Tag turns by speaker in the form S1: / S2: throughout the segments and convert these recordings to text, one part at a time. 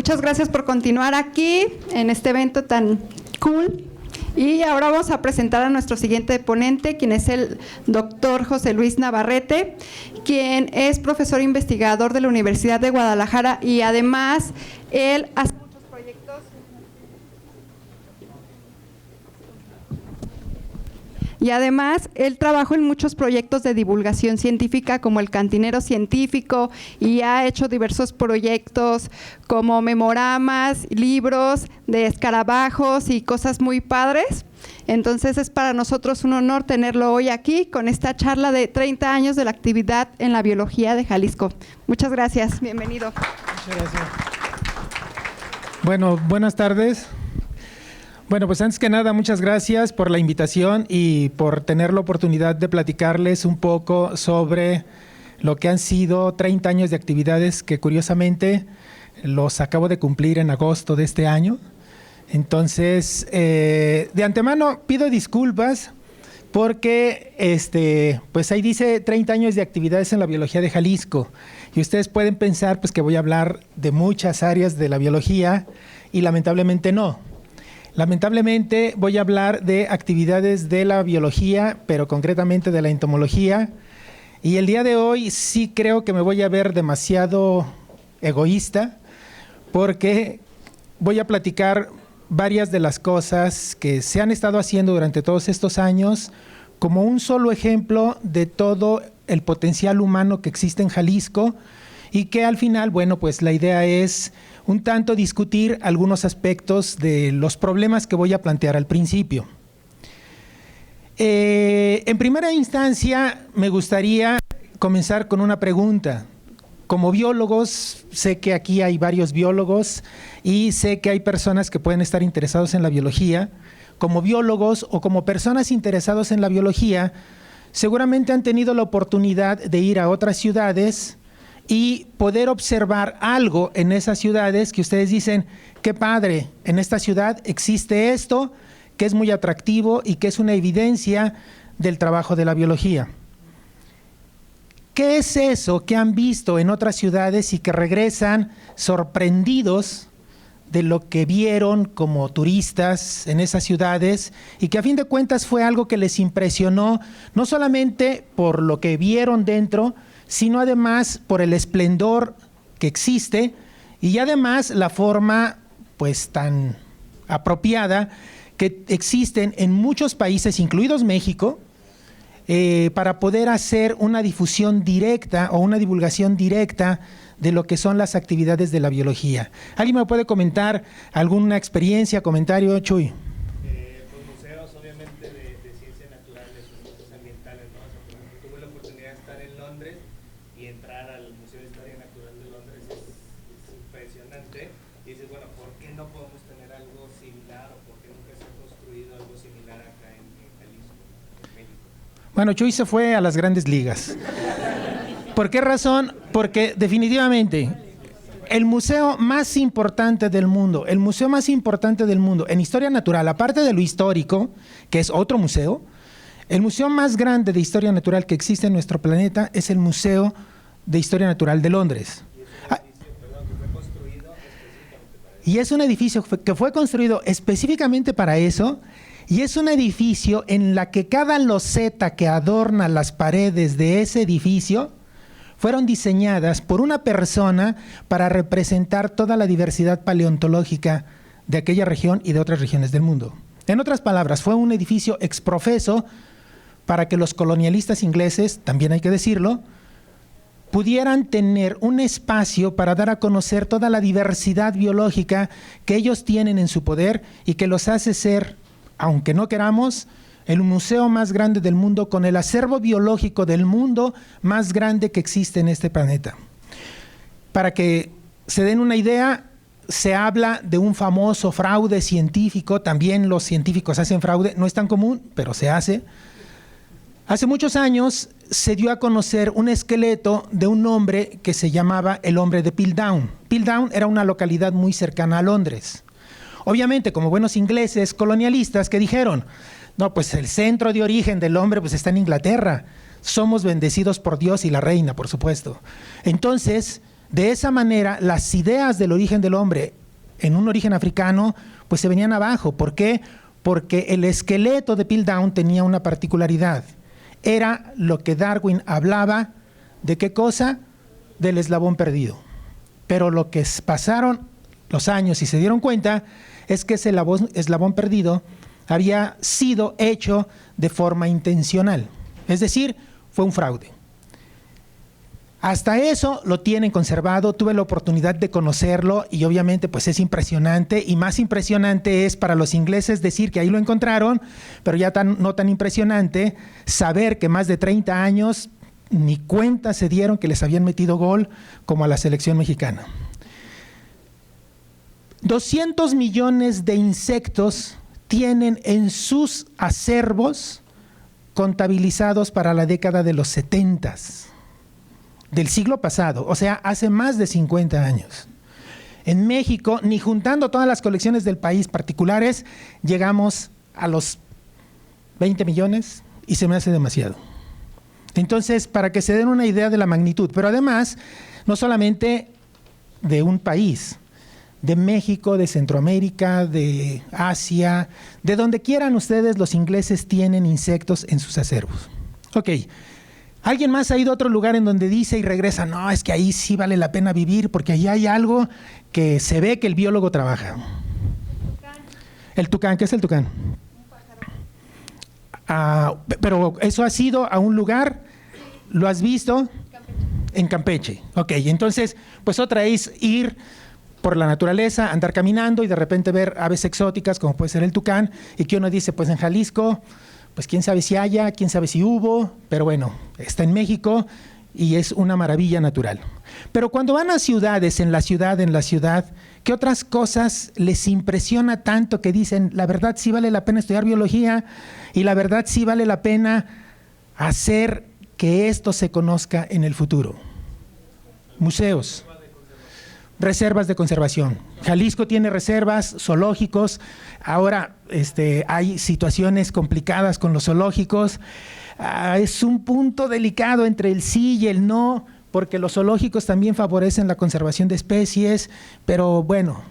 S1: muchas gracias por continuar aquí en este evento tan cool. Y ahora vamos a presentar a nuestro siguiente ponente, quien es el doctor José Luis Navarrete, quien es profesor investigador de la Universidad de Guadalajara y además él hace muchos proyectos. Y además, él trabajó en muchos proyectos de divulgación científica como el Cantinero Científico y ha hecho diversos proyectos como memoramas, libros de escarabajos y cosas muy padres. Entonces, es para nosotros un honor tenerlo hoy aquí con esta charla de 30 años de la actividad en la biología de Jalisco. Muchas gracias. Bienvenido.
S2: Muchas gracias. Bueno, buenas tardes. Bueno, pues antes que nada, muchas gracias por la invitación y por tener la oportunidad de platicarles un poco sobre lo que han sido 30 años de actividades que curiosamente los acabo de cumplir en agosto de este año. Entonces, de antemano pido disculpas porque pues ahí dice 30 años de actividades en la biología de Jalisco y ustedes pueden pensar pues que voy a hablar de muchas áreas de la biología y lamentablemente no. Lamentablemente voy a hablar de actividades de la biología, pero concretamente de la entomología. Y el día de hoy sí creo que me voy a ver demasiado egoísta porque voy a platicar varias de las cosas que se han estado haciendo durante todos estos años como un solo ejemplo de todo el potencial humano que existe en Jalisco y que al final, bueno, pues la idea es un tanto discutir algunos aspectos de los problemas que voy a plantear al principio. En primera instancia, me gustaría comenzar con una pregunta. Como biólogos, sé que aquí hay varios biólogos y sé que hay personas que pueden estar interesados en la biología. Como biólogos o como personas interesadas en la biología, seguramente han tenido la oportunidad de ir a otras ciudades y poder observar algo en esas ciudades que ustedes dicen, qué padre, en esta ciudad existe esto, que es muy atractivo y que es una evidencia del trabajo de la biología. ¿Qué es eso que han visto en otras ciudades y que regresan sorprendidos de lo que vieron como turistas en esas ciudades y que a fin de cuentas fue algo que les impresionó, no solamente por lo que vieron dentro, sino además por el esplendor que existe y además la forma pues tan apropiada que existen en muchos países, incluidos México, para poder hacer una difusión directa o una divulgación directa de lo que son las actividades de la biología. ¿Alguien me puede comentar alguna experiencia, comentario, Chuy?
S3: Pues museos, obviamente, de ciencias naturales, ciencias ambientales, ¿no? O sea, por ejemplo, tuve la oportunidad de estar en Londres y entrar al Museo de Historia Natural de Londres es impresionante. Y dices, bueno, ¿por qué no podemos tener algo similar o por qué nunca se ha construido algo similar acá en Jalisco, en México?
S2: Bueno, Chuy se fue a las grandes ligas. ¿Por qué razón? Porque definitivamente el museo más importante del mundo, en historia natural, aparte de lo histórico, que es otro museo, el museo más grande de historia natural que existe en nuestro planeta es el Museo de Historia Natural de Londres. Y es un edificio que fue construido específicamente para eso, y es un edificio en la que cada loseta que adorna las paredes de ese edificio fueron diseñadas por una persona para representar toda la diversidad paleontológica de aquella región y de otras regiones del mundo. En otras palabras, fue un edificio exprofeso para que los colonialistas ingleses, también hay que decirlo, pudieran tener un espacio para dar a conocer toda la diversidad biológica que ellos tienen en su poder y que los hace ser, aunque no queramos, el museo más grande del mundo con el acervo biológico del mundo más grande que existe en este planeta. Para que se den una idea, se habla de un famoso fraude científico, también los científicos hacen fraude, no es tan común, pero se hace. Hace muchos años se dio a conocer un esqueleto de un hombre que se llamaba el hombre de Piltdown. Piltdown era una localidad muy cercana a Londres. Obviamente, como buenos ingleses colonialistas que dijeron, no, pues el centro de origen del hombre pues está en Inglaterra. Somos bendecidos por Dios y la reina, por supuesto. Entonces, De esa manera, las ideas del origen del hombre en un origen africano, pues se venían abajo. ¿Por qué? Porque el esqueleto de Piltdown tenía una particularidad. Era lo que Darwin hablaba, ¿de qué cosa? Del eslabón perdido. Pero lo que pasaron los años y se dieron cuenta es que ese eslabón perdido había sido hecho de forma intencional. Es decir, fue un fraude. Hasta eso lo tienen conservado, tuve la oportunidad de conocerlo y obviamente pues es impresionante, y más impresionante es para los ingleses decir que ahí lo encontraron, pero ya no tan impresionante saber que más de 30 años ni cuenta se dieron que les habían metido gol como a la selección mexicana. 200 millones de insectos tienen en sus acervos contabilizados para la década de los 70s. Del siglo pasado, o sea, hace más de 50 años. En México, ni juntando todas las colecciones del país particulares, llegamos a los 20 millones y se me hace demasiado. Entonces, para que se den una idea de la magnitud, pero además, no solamente de un país, de México, de Centroamérica, de Asia, de donde quieran ustedes, los ingleses tienen insectos en sus acervos. Ok. ¿Alguien más ha ido a otro lugar en donde dice y regresa, no, es que ahí sí vale la pena vivir porque ahí hay algo que se ve que el biólogo trabaja? El tucán, ¿qué es el tucán? Pero eso ha sido a un lugar, ¿lo has visto? En Campeche. Ok, entonces, pues otra es ir por la naturaleza, andar caminando y de repente ver aves exóticas como puede ser el tucán, y que uno dice, pues en Jalisco, pues quién sabe si haya, quién sabe si hubo, pero bueno, está en México y es una maravilla natural. Pero cuando van a ciudades, en la ciudad, ¿qué otras cosas les impresiona tanto que dicen, la verdad sí vale la pena estudiar biología y la verdad sí vale la pena hacer que esto se conozca en el futuro? Museos. Reservas de conservación. Jalisco tiene reservas, zoológicos. Ahora hay situaciones complicadas con los zoológicos. Es un punto delicado entre el sí y el no, porque los zoológicos también favorecen la conservación de especies, pero bueno,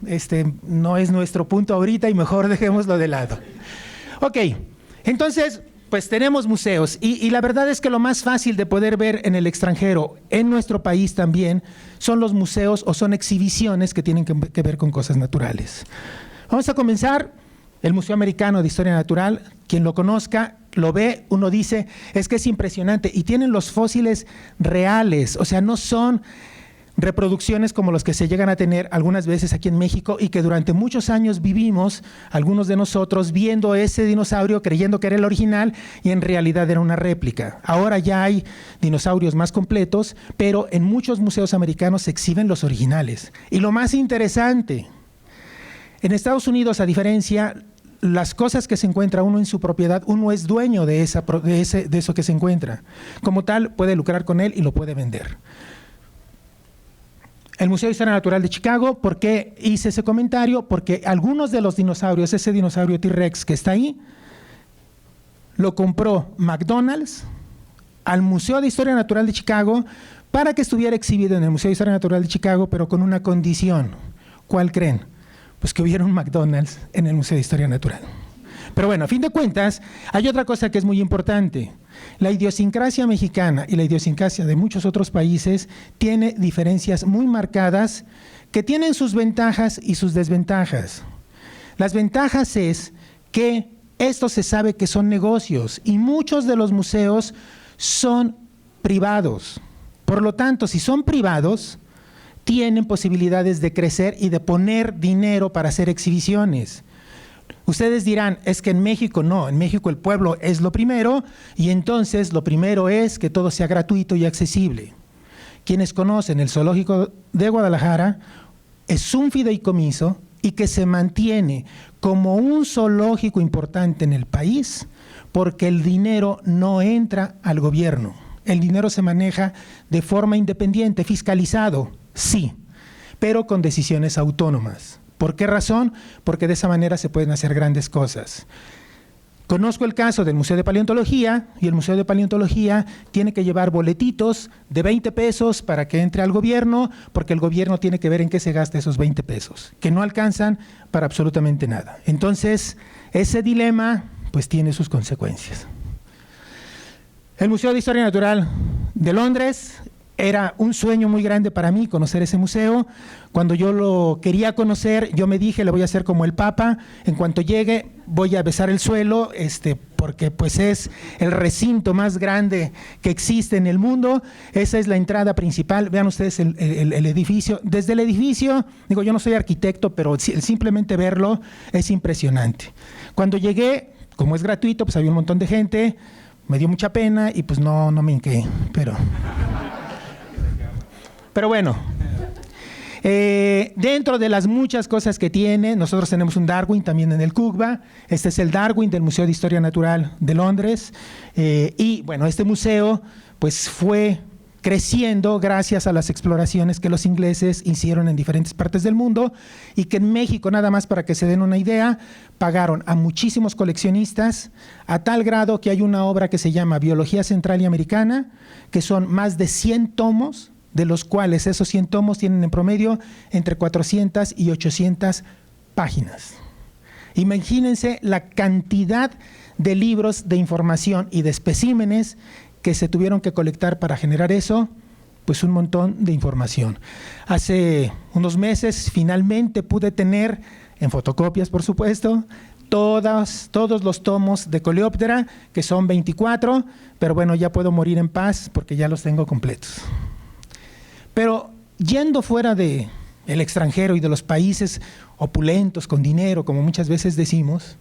S2: no es nuestro punto ahorita y mejor dejémoslo de lado. Ok, entonces, pues tenemos museos y la verdad es que lo más fácil de poder ver en el extranjero, en nuestro país también, son los museos o son exhibiciones que tienen que ver con cosas naturales. Vamos a comenzar. El Museo Americano de Historia Natural, quien lo conozca, lo ve, uno dice, es que es impresionante, y tienen los fósiles reales, o sea, no son reproducciones como los que se llegan a tener algunas veces aquí en México y que durante muchos años vivimos, algunos de nosotros, viendo ese dinosaurio creyendo que era el original y en realidad era una réplica. Ahora ya hay dinosaurios más completos, pero en muchos museos americanos se exhiben los originales. Y lo más interesante, en Estados Unidos, a diferencia, las cosas que se encuentra uno en su propiedad, uno es dueño de eso que se encuentra. Como tal, puede lucrar con él y lo puede vender. El Museo de Historia Natural de Chicago, ¿por qué hice ese comentario? Porque algunos de los dinosaurios, ese dinosaurio T-Rex que está ahí, lo compró McDonald's al Museo de Historia Natural de Chicago para que estuviera exhibido en el Museo de Historia Natural de Chicago, pero con una condición. ¿Cuál creen? Pues que hubiera un McDonald's en el Museo de Historia Natural. Pero bueno, a fin de cuentas, hay otra cosa que es muy importante. La idiosincrasia mexicana y la idiosincrasia de muchos otros países tiene diferencias muy marcadas que tienen sus ventajas y sus desventajas. Las ventajas es que esto se sabe que son negocios y muchos de los museos son privados. Por lo tanto, si son privados, tienen posibilidades de crecer y de poner dinero para hacer exhibiciones. Ustedes dirán, es que en México no, en México el pueblo es lo primero y entonces lo primero es que todo sea gratuito y accesible. Quienes conocen el Zoológico de Guadalajara, es un fideicomiso y que se mantiene como un zoológico importante en el país porque el dinero no entra al gobierno. El dinero se maneja de forma independiente, fiscalizado, sí, pero con decisiones autónomas. ¿Por qué razón? Porque de esa manera se pueden hacer grandes cosas. Conozco el caso del Museo de Paleontología, y el Museo de Paleontología tiene que llevar boletitos de 20 pesos para que entre al gobierno, porque el gobierno tiene que ver en qué se gasta esos 20 pesos, que no alcanzan para absolutamente nada. Entonces, ese dilema pues tiene sus consecuencias. El Museo de Historia Natural de Londres era un sueño muy grande para mí conocer ese museo. Cuando yo lo quería conocer, yo me dije, le voy a hacer como el Papa, en cuanto llegue voy a besar el suelo, porque pues es el recinto más grande que existe en el mundo. Esa es la entrada principal. Vean ustedes el edificio. Desde el edificio, digo, yo no soy arquitecto, pero simplemente verlo es impresionante. Cuando llegué, como es gratuito, pues había un montón de gente, me dio mucha pena y pues no me hinqué, pero bueno, dentro de las muchas cosas que tiene, nosotros tenemos un Darwin también en el CUCBA. Este es el Darwin del Museo de Historia Natural de Londres. Y bueno, este museo pues fue creciendo gracias a las exploraciones que los ingleses hicieron en diferentes partes del mundo, y que en México, nada más para que se den una idea, pagaron a muchísimos coleccionistas, a tal grado que hay una obra que se llama Biología Central y Americana, que son más de 100 tomos, de los cuales esos 100 tomos tienen en promedio entre 400 y 800 páginas. Imagínense la cantidad de libros, de información y de especímenes que se tuvieron que colectar para generar eso, pues un montón de información. Hace unos meses finalmente pude tener, en fotocopias por supuesto, todos los tomos de Coleóptera, que son 24, pero bueno, ya puedo morir en paz porque ya los tengo completos. Pero yendo fuera del extranjero y de los países opulentos, con dinero, como muchas veces decimos,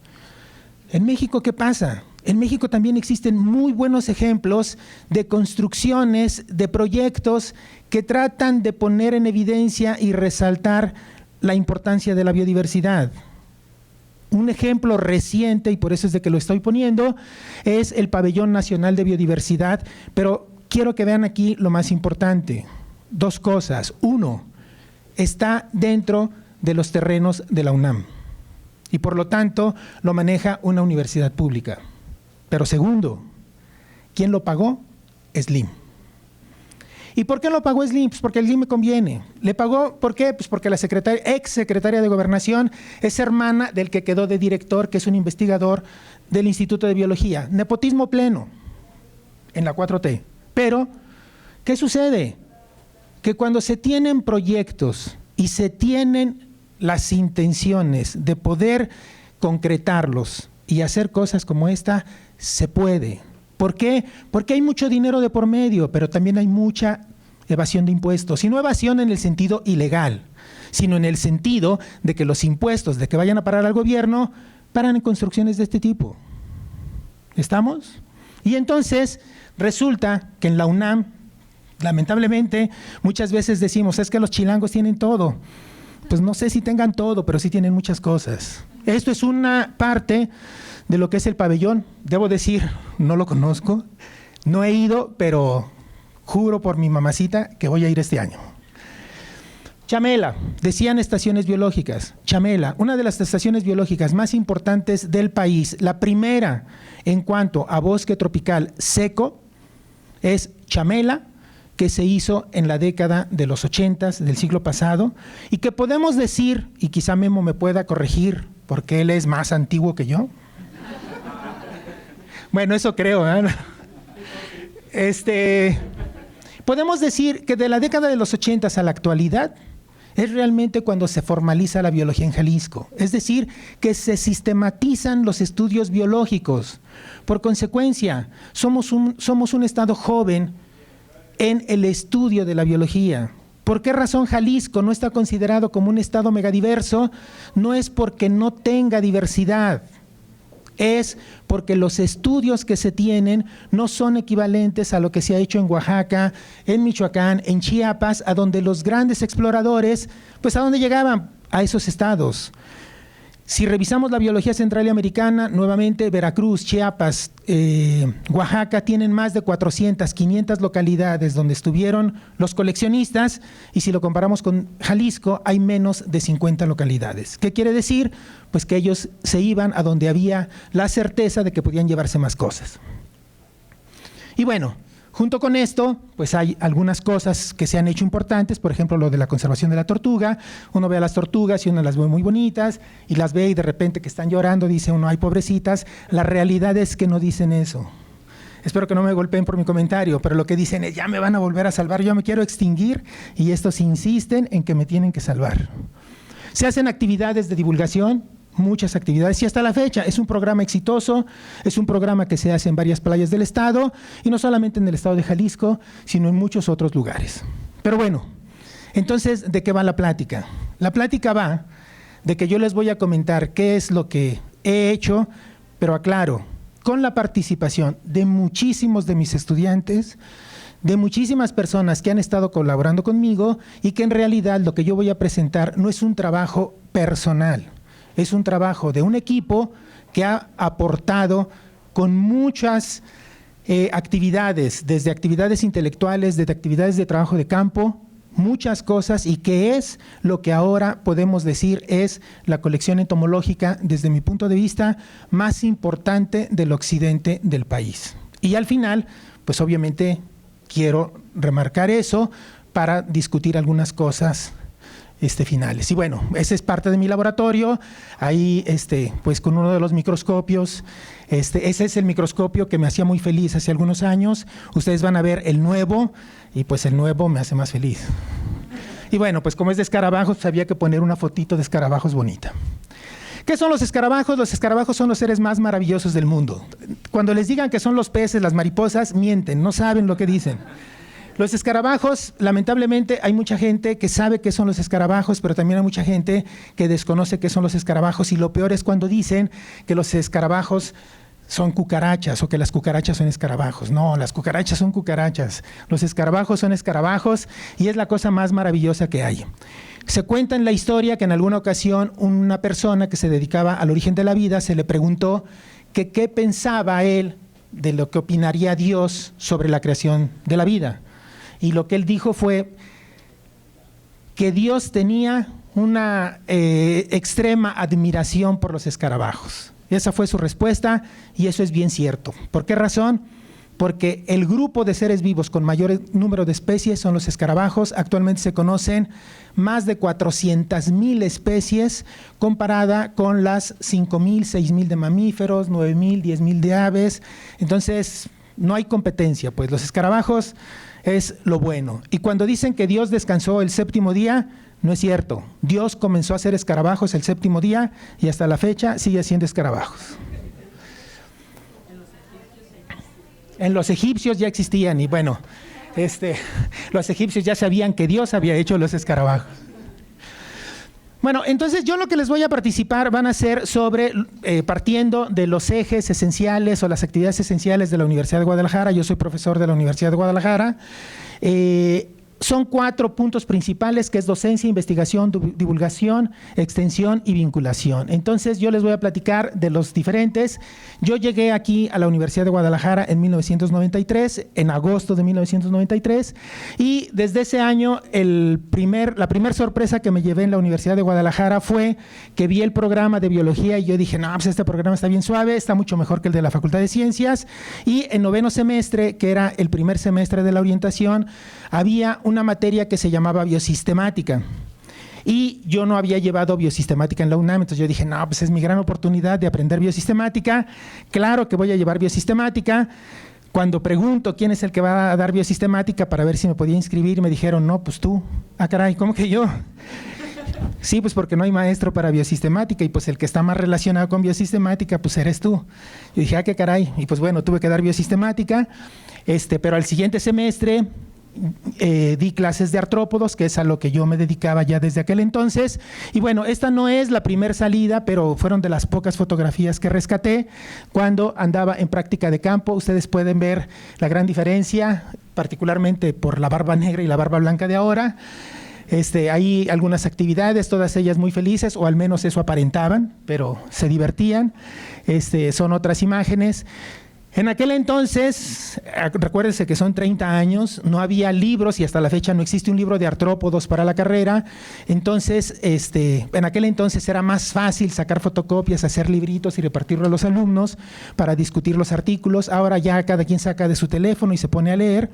S2: en México, ¿qué pasa? En México también existen muy buenos ejemplos de construcciones, de proyectos que tratan de poner en evidencia y resaltar la importancia de la biodiversidad. Un ejemplo reciente, y por eso es de que lo estoy poniendo, es el Pabellón Nacional de Biodiversidad, pero quiero que vean aquí lo más importante. Dos cosas. Uno, está dentro de los terrenos de la UNAM y por lo tanto lo maneja una universidad pública. Pero segundo, ¿quién lo pagó? SLIM. ¿Y por qué lo pagó SLIM? Pues porque el SLIM me conviene. ¿Le pagó por qué? Pues porque la ex secretaria de Gobernación es hermana del que quedó de director, que es un investigador del Instituto de Biología. Nepotismo pleno en la 4T. Pero, ¿qué sucede? Que cuando se tienen proyectos y se tienen las intenciones de poder concretarlos y hacer cosas como esta, se puede. ¿Por qué? Porque hay mucho dinero de por medio, pero también hay mucha evasión de impuestos. Y no evasión en el sentido ilegal, sino en el sentido de que los impuestos de que vayan a parar al gobierno paran en construcciones de este tipo. ¿Estamos? Y entonces resulta que en la UNAM, lamentablemente, muchas veces decimos, es que los chilangos tienen todo. Pues no sé si tengan todo, pero sí tienen muchas cosas. Esto es una parte de lo que es el pabellón. Debo decir, no lo conozco, no he ido, pero juro por mi mamacita que voy a ir este año. Chamela, decían estaciones biológicas. Chamela, una de las estaciones biológicas más importantes del país, la primera en cuanto a bosque tropical seco, es Chamela, que se hizo en la década de los 80 del siglo pasado, y que podemos decir, y quizá Memo me pueda corregir, porque él es más antiguo que yo. Bueno, eso creo, podemos decir que de la década de los 80 a la actualidad, es realmente cuando se formaliza la biología en Jalisco. Es decir, que se sistematizan los estudios biológicos. Por consecuencia, somos un estado joven en el estudio de la biología. ¿Por qué razón Jalisco no está considerado como un estado megadiverso? No es porque no tenga diversidad, es porque los estudios que se tienen no son equivalentes a lo que se ha hecho en Oaxaca, en Michoacán, en Chiapas, a donde los grandes exploradores, pues ¿a dónde llegaban? A esos estados. Si revisamos la biología central y americana, nuevamente Veracruz, Chiapas, Oaxaca tienen más de 400, 500 localidades donde estuvieron los coleccionistas, y si lo comparamos con Jalisco hay menos de 50 localidades. ¿Qué quiere decir? Pues que ellos se iban a donde había la certeza de que podían llevarse más cosas. Y bueno, junto con esto, pues hay algunas cosas que se han hecho importantes, por ejemplo, lo de la conservación de la tortuga. Uno ve a las tortugas y uno las ve muy bonitas, y las ve y de repente que están llorando, dice uno, ay, pobrecitas. La realidad es que no dicen eso. Espero que no me golpeen por mi comentario, pero lo que dicen es, ya me van a volver a salvar, yo me quiero extinguir, y estos insisten en que me tienen que salvar. Se hacen actividades de divulgación, muchas actividades, y hasta la fecha es un programa exitoso, es un programa que se hace en varias playas del estado, y no solamente en el estado de Jalisco, sino en muchos otros lugares. Pero bueno, entonces, ¿de qué va la plática? La plática va de que yo les voy a comentar qué es lo que he hecho, pero aclaro, con la participación de muchísimos de mis estudiantes, de muchísimas personas que han estado colaborando conmigo, y que en realidad lo que yo voy a presentar no es un trabajo personal, es un trabajo de un equipo que ha aportado con muchas actividades, desde actividades intelectuales, desde actividades de trabajo de campo, muchas cosas, y que es lo que ahora podemos decir es la colección entomológica, desde mi punto de vista, más importante del occidente del país. Y al final, pues obviamente quiero remarcar eso para discutir algunas cosas finales. Y bueno, ese es parte de mi laboratorio. Ahí, pues con uno de los microscopios, ese es el microscopio que me hacía muy feliz hace algunos años. Ustedes van a ver el nuevo, y pues el nuevo me hace más feliz. Y bueno, pues como es de escarabajos, pues había que poner una fotito de escarabajos bonita. ¿Qué son los escarabajos? Los escarabajos son los seres más maravillosos del mundo. Cuando les digan que son los peces, las mariposas, mienten, no saben lo que dicen. Los escarabajos, lamentablemente, hay mucha gente que sabe qué son los escarabajos, pero también hay mucha gente que desconoce qué son los escarabajos, y lo peor es cuando dicen que los escarabajos son cucarachas o que las cucarachas son escarabajos. No, las cucarachas son cucarachas, los escarabajos son escarabajos, y es la cosa más maravillosa que hay. Se cuenta en la historia que en alguna ocasión una persona que se dedicaba al origen de la vida se le preguntó que qué pensaba él de lo que opinaría Dios sobre la creación de la vida. Y lo que él dijo fue que Dios tenía una extrema admiración por los escarabajos. Esa fue su respuesta, y eso es bien cierto. ¿Por qué razón? Porque el grupo de seres vivos con mayor número de especies son los escarabajos. Actualmente se conocen más de 400,000 especies, comparada con las 5,000, 6,000 de mamíferos, 9,000, 10,000 de aves. Entonces, no hay competencia, pues los escarabajos es lo bueno. Y cuando dicen que Dios descansó el séptimo día, no es cierto. Dios comenzó a hacer escarabajos el séptimo día, y hasta la fecha sigue haciendo escarabajos. En los egipcios ya existían, y bueno, los egipcios ya sabían que Dios había hecho los escarabajos. Bueno, entonces yo lo que les voy a participar van a ser sobre, partiendo de los ejes esenciales o las actividades esenciales de la Universidad de Guadalajara. Yo soy profesor de la Universidad de Guadalajara. Son 4 puntos principales, que es docencia, investigación, divulgación, extensión y vinculación. Entonces yo les voy a platicar de los diferentes. Yo llegué aquí a la Universidad de Guadalajara en 1993, en agosto de 1993, y desde ese año la primera sorpresa que me llevé en la Universidad de Guadalajara fue que vi el programa de biología, y yo dije, no, pues este programa está bien suave, está mucho mejor que el de la Facultad de Ciencias. Y en noveno semestre, que era el primer semestre de la orientación, había una materia que se llamaba biosistemática, y yo no había llevado biosistemática en la UNAM. Entonces yo dije, no, pues es mi gran oportunidad de aprender biosistemática, claro que voy a llevar biosistemática. Cuando pregunto quién es el que va a dar biosistemática para ver si me podía inscribir, me dijeron, no, pues tú. Ah, caray, ¿cómo que yo? Sí, pues porque no hay maestro para biosistemática, y pues el que está más relacionado con biosistemática, pues eres tú. Yo dije, ah, qué caray, y pues bueno, tuve que dar biosistemática, pero al siguiente semestre di clases de artrópodos, que es a lo que yo me dedicaba ya desde aquel entonces. Y bueno, esta no es la primera salida, pero fueron de las pocas fotografías que rescaté cuando andaba en práctica de campo. Ustedes pueden ver la gran diferencia, particularmente por la barba negra y la barba blanca de ahora. Hay algunas actividades, todas ellas muy felices, o al menos eso aparentaban, pero se divertían. Son otras imágenes. En aquel entonces, recuérdense que son 30 años, no había libros y hasta la fecha no existe un libro de artrópodos para la carrera. Entonces, en aquel entonces era más fácil sacar fotocopias, hacer libritos y repartirlo a los alumnos para discutir los artículos. Ahora ya cada quien saca de su teléfono y se pone a leer.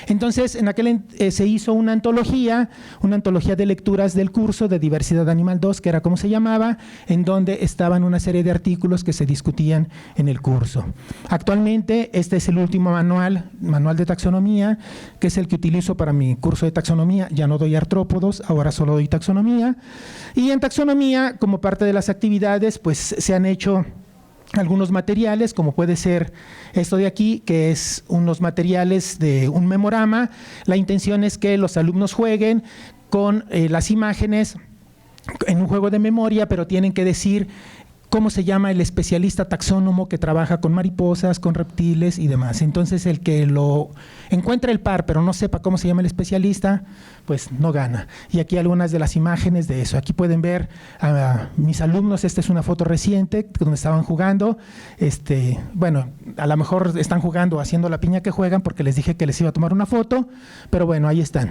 S2: Entonces, en aquel se hizo una antología de lecturas del curso de Diversidad Animal 2, que era como se llamaba, en donde estaban una serie de artículos que se discutían en el curso. Actualmente, este es el último manual de taxonomía, que es el que utilizo para mi curso de taxonomía. Ya no doy artrópodos, ahora solo doy taxonomía. Y en taxonomía, como parte de las actividades, pues se han hecho algunos materiales, como puede ser esto de aquí, que es unos materiales de un memorama. La intención es que los alumnos jueguen con las imágenes en un juego de memoria, pero tienen que decir cómo se llama el especialista taxónomo que trabaja con mariposas, con reptiles y demás. Entonces, el que lo encuentre el par, pero no sepa cómo se llama el especialista, pues no gana. Y aquí algunas de las imágenes de eso. Aquí pueden ver a mis alumnos. Esta es una foto reciente donde estaban jugando. Bueno, a lo mejor están jugando haciendo la piña que juegan porque les dije que les iba a tomar una foto, pero bueno, ahí están.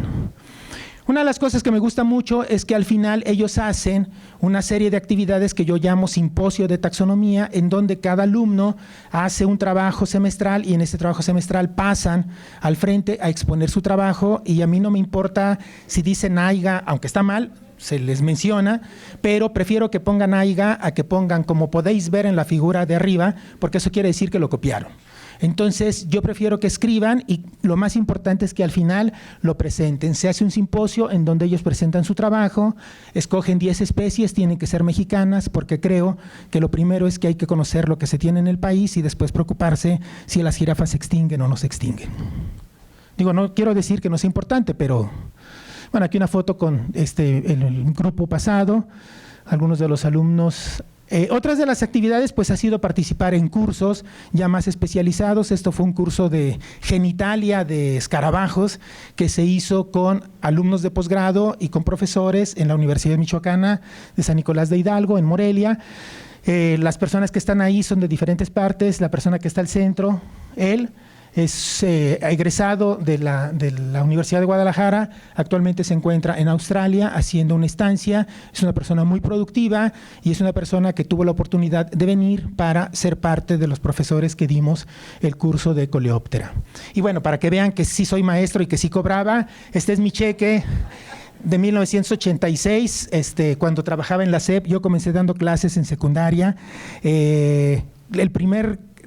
S2: Una de las cosas que me gusta mucho es que al final ellos hacen una serie de actividades que yo llamo simposio de taxonomía, en donde cada alumno hace un trabajo semestral y en ese trabajo semestral pasan al frente a exponer su trabajo, y a mí no me importa si dicen AIGA, aunque está mal, se les menciona, pero prefiero que pongan AIGA a que pongan como podéis ver en la figura de arriba, porque eso quiere decir que lo copiaron. Entonces, yo prefiero que escriban, y lo más importante es que al final lo presenten. Se hace un simposio en donde ellos presentan su trabajo, escogen 10 especies, tienen que ser mexicanas, porque creo que lo primero es que hay que conocer lo que se tiene en el país y después preocuparse si las jirafas se extinguen o no se extinguen. Digo, no quiero decir que no sea importante, pero bueno, aquí una foto con el grupo pasado, algunos de los alumnos. Otras de las actividades pues ha sido participar en cursos ya más especializados. Esto fue un curso de genitalia de escarabajos que se hizo con alumnos de posgrado y con profesores en la Universidad Michoacana de San Nicolás de Hidalgo, en Morelia. Las personas que están ahí son de diferentes partes. La persona que está al centro, él es egresado de la Universidad de Guadalajara, actualmente se encuentra en Australia haciendo una estancia. Es una persona muy productiva y es una persona que tuvo la oportunidad de venir para ser parte de los profesores que dimos el curso de Coleóptera. Y bueno, para que vean que sí soy maestro y que sí cobraba, este es mi cheque de 1986, cuando trabajaba en la SEP. Yo comencé dando clases en secundaria.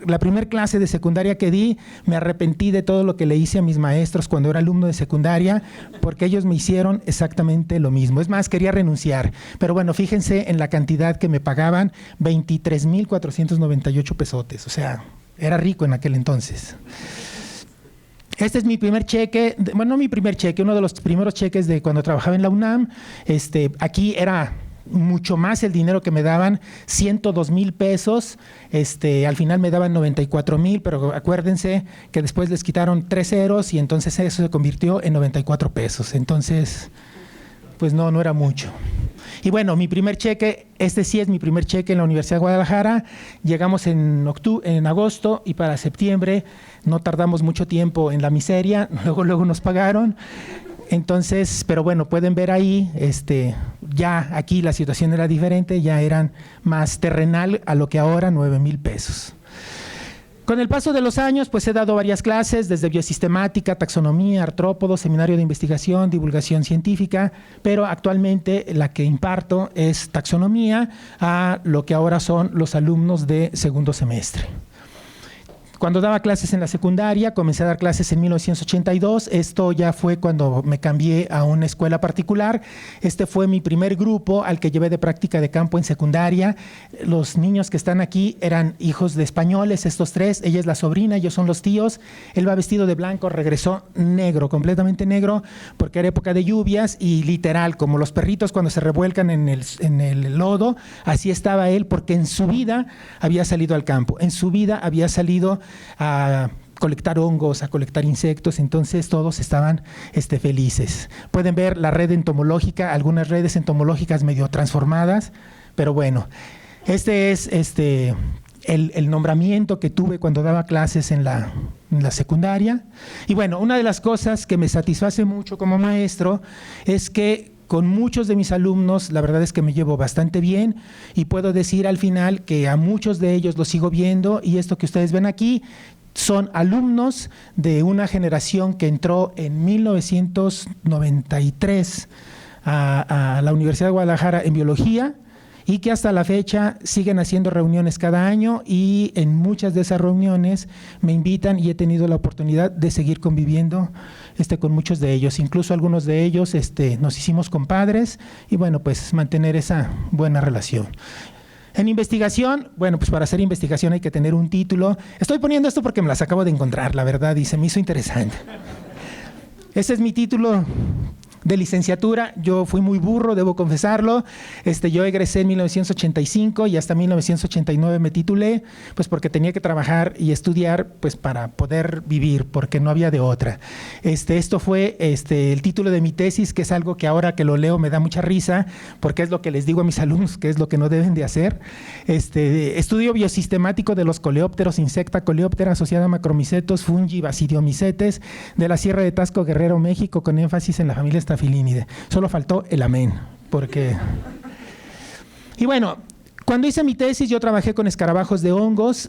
S2: La primera clase de secundaria que di, me arrepentí de todo lo que le hice a mis maestros cuando era alumno de secundaria, porque ellos me hicieron exactamente lo mismo. Es más, quería renunciar. Pero bueno, fíjense en la cantidad que me pagaban, 23,498 pesotes. O sea, era rico en aquel entonces. Este es mi primer cheque, bueno, no mi primer cheque, uno de los primeros cheques de cuando trabajaba en la UNAM. Aquí era mucho más el dinero que me daban, 102,000 pesos. Al final me daban 94,000, pero acuérdense que después les quitaron 3 ceros y entonces eso se convirtió en 94 pesos. Entonces, pues no era mucho. Y bueno, mi primer cheque, sí es mi primer cheque en la Universidad de Guadalajara. Llegamos en agosto y para septiembre no tardamos mucho tiempo en la miseria, luego nos pagaron. Entonces, pero bueno, pueden ver ahí, ya aquí la situación era diferente, ya eran más terrenal a lo que ahora, 9,000 pesos. Con el paso de los años, pues he dado varias clases, desde biosistemática, taxonomía, artrópodos, seminario de investigación, divulgación científica, pero actualmente la que imparto es taxonomía a lo que ahora son los alumnos de segundo semestre. Cuando daba clases en la secundaria, comencé a dar clases en 1982. Esto ya fue cuando me cambié a una escuela particular. Este fue mi primer grupo al que llevé de práctica de campo en secundaria. Los niños que están aquí eran hijos de españoles, estos 3. Ella es la sobrina, ellos son los tíos. Él va vestido de blanco, regresó negro, completamente negro, porque era época de lluvias y literal, como los perritos cuando se revuelcan en el lodo, así estaba él, porque en su vida había salido al campo, en su vida había salido a colectar hongos, a colectar insectos, entonces todos estaban felices. Pueden ver la red entomológica, algunas redes entomológicas medio transformadas, pero bueno, este es el nombramiento que tuve cuando daba clases en la secundaria. Y bueno, una de las cosas que me satisface mucho como maestro es que con muchos de mis alumnos, la verdad es que me llevo bastante bien y puedo decir al final que a muchos de ellos los sigo viendo, y esto que ustedes ven aquí son alumnos de una generación que entró en 1993 a la Universidad de Guadalajara en biología, y que hasta la fecha siguen haciendo reuniones cada año, y en muchas de esas reuniones me invitan y he tenido la oportunidad de seguir conviviendo con muchos de ellos. Incluso algunos de ellos nos hicimos compadres, y bueno, pues mantener esa buena relación. En investigación, bueno, pues para hacer investigación hay que tener un título. Estoy poniendo esto porque me las acabo de encontrar, la verdad, y se me hizo interesante. Ese es mi título de licenciatura. Yo fui muy burro, debo confesarlo. Yo egresé en 1985 y hasta 1989 me titulé, pues porque tenía que trabajar y estudiar pues para poder vivir, porque no había de otra. Esto fue el título de mi tesis, que es algo que ahora que lo leo me da mucha risa, porque es lo que les digo a mis alumnos que es lo que no deben de hacer. Estudio biosistemático de los coleópteros, insecta coleóptera asociada a macromicetos, fungi, basidiomicetes, de la Sierra de Tasco, Guerrero, México, con énfasis en la familia Staphylinide. Solo faltó el amén, porque... Y bueno, cuando hice mi tesis yo trabajé con escarabajos de hongos,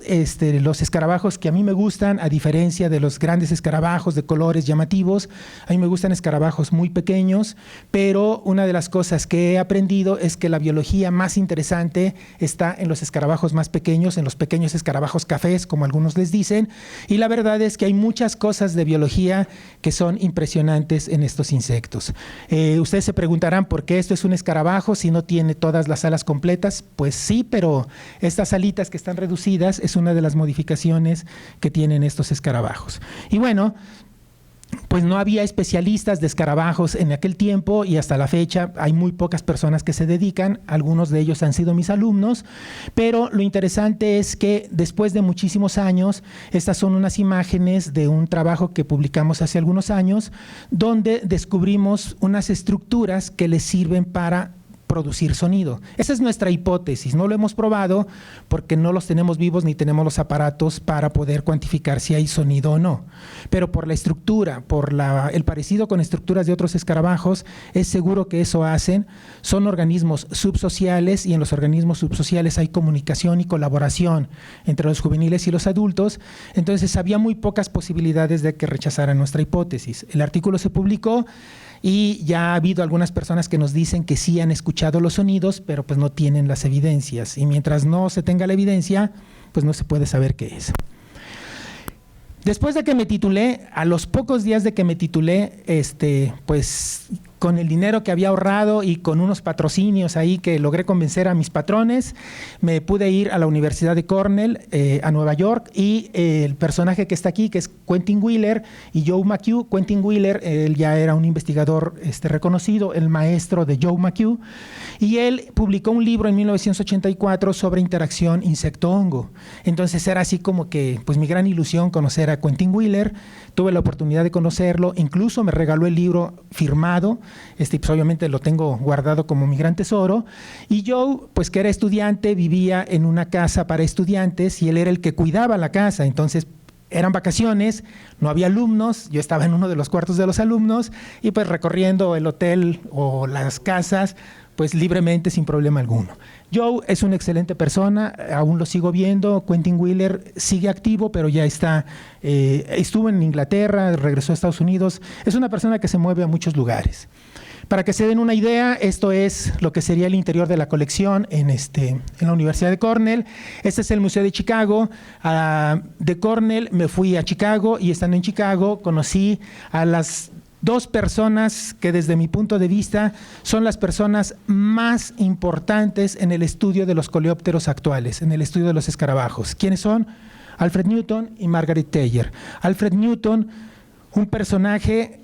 S2: los escarabajos que a mí me gustan, a diferencia de los grandes escarabajos de colores llamativos, a mí me gustan escarabajos muy pequeños, pero una de las cosas que he aprendido es que la biología más interesante está en los escarabajos más pequeños, en los pequeños escarabajos cafés, como algunos les dicen, y la verdad es que hay muchas cosas de biología que son impresionantes en estos insectos. Ustedes se preguntarán por qué esto es un escarabajo si no tiene todas las alas completas. Pues sí, pero estas alitas que están reducidas es una de las modificaciones que tienen estos escarabajos. Y bueno, pues no había especialistas de escarabajos en aquel tiempo, y hasta la fecha hay muy pocas personas que se dedican. Algunos de ellos han sido mis alumnos, pero lo interesante es que después de muchísimos años, estas son unas imágenes de un trabajo que publicamos hace algunos años, donde descubrimos unas estructuras que les sirven para producir sonido. Esa es nuestra hipótesis. No lo hemos probado porque no los tenemos vivos ni tenemos los aparatos para poder cuantificar si hay sonido o no. Pero por la estructura, por el parecido con estructuras de otros escarabajos, es seguro que eso hacen. Son organismos subsociales, y en los organismos subsociales hay comunicación y colaboración entre los juveniles y los adultos. Entonces había muy pocas posibilidades de que rechazaran nuestra hipótesis. El artículo se publicó y ya ha habido algunas personas que nos dicen que sí han escuchado los sonidos, pero pues no tienen las evidencias, y mientras no se tenga la evidencia, pues no se puede saber qué es. Después de que me titulé, a los pocos días de que me titulé, pues con el dinero que había ahorrado y con unos patrocinios ahí que logré convencer a mis patrones, me pude ir a la Universidad de Cornell, a Nueva York, y el personaje que está aquí, que es Quentin Wheeler y Joe McHugh. Quentin Wheeler, él ya era un investigador reconocido, el maestro de Joe McHugh, y él publicó un libro en 1984 sobre interacción insecto-hongo. Entonces era así como que pues mi gran ilusión conocer a Quentin Wheeler. Tuve la oportunidad de conocerlo, incluso me regaló el libro firmado. Pues obviamente lo tengo guardado como mi gran tesoro. Y Joe, pues que era estudiante, vivía en una casa para estudiantes y él era el que cuidaba la casa. Entonces eran vacaciones, no había alumnos, yo estaba en uno de los cuartos de los alumnos y pues recorriendo el hotel o las casas pues libremente, sin problema alguno. Joe es una excelente persona, aún lo sigo viendo. Quentin Wheeler sigue activo, pero ya está, estuvo en Inglaterra, regresó a Estados Unidos. Es una persona que se mueve a muchos lugares. Para que se den una idea, esto es lo que sería el interior de la colección en la Universidad de Cornell. Este es el Museo de Chicago. De Cornell me fui a Chicago, y estando en Chicago conocí a las dos personas que desde mi punto de vista son las personas más importantes en el estudio de los coleópteros actuales, en el estudio de los escarabajos. ¿Quiénes son? Alfred Newton y Margaret Teller. Alfred Newton, un personaje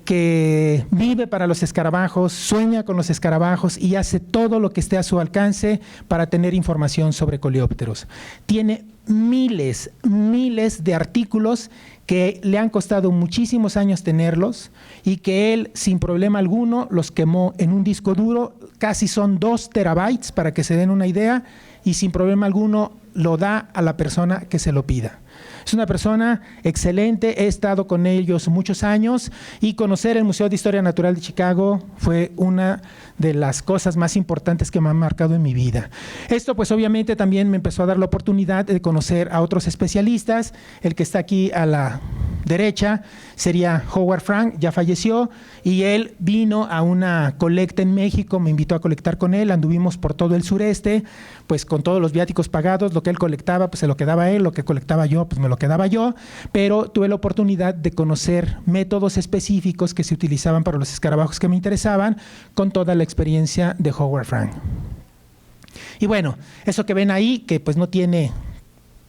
S2: que vive para los escarabajos, sueña con los escarabajos y hace todo lo que esté a su alcance para tener información sobre coleópteros. Tiene miles de artículos que le han costado muchísimos años tenerlos y que él sin problema alguno los quemó en un disco duro, casi son 2 terabytes para que se den una idea, y sin problema alguno lo da a la persona que se lo pida. Es una persona excelente, he estado con ellos muchos años y conocer el Museo de Historia Natural de Chicago fue una de las cosas más importantes que me han marcado en mi vida. Esto pues obviamente también me empezó a dar la oportunidad de conocer a otros especialistas. El que está aquí a la derecha sería Howard Frank, ya falleció, y él vino a una colecta en México, me invitó a colectar con él, anduvimos por todo el sureste, pues con todos los viáticos pagados, lo que él colectaba pues se lo quedaba a él, lo que colectaba yo pues me lo quedaba yo, pero tuve la oportunidad de conocer métodos específicos que se utilizaban para los escarabajos que me interesaban, con toda la experiencia de Howard Frank. Y bueno, eso que ven ahí, que pues no tiene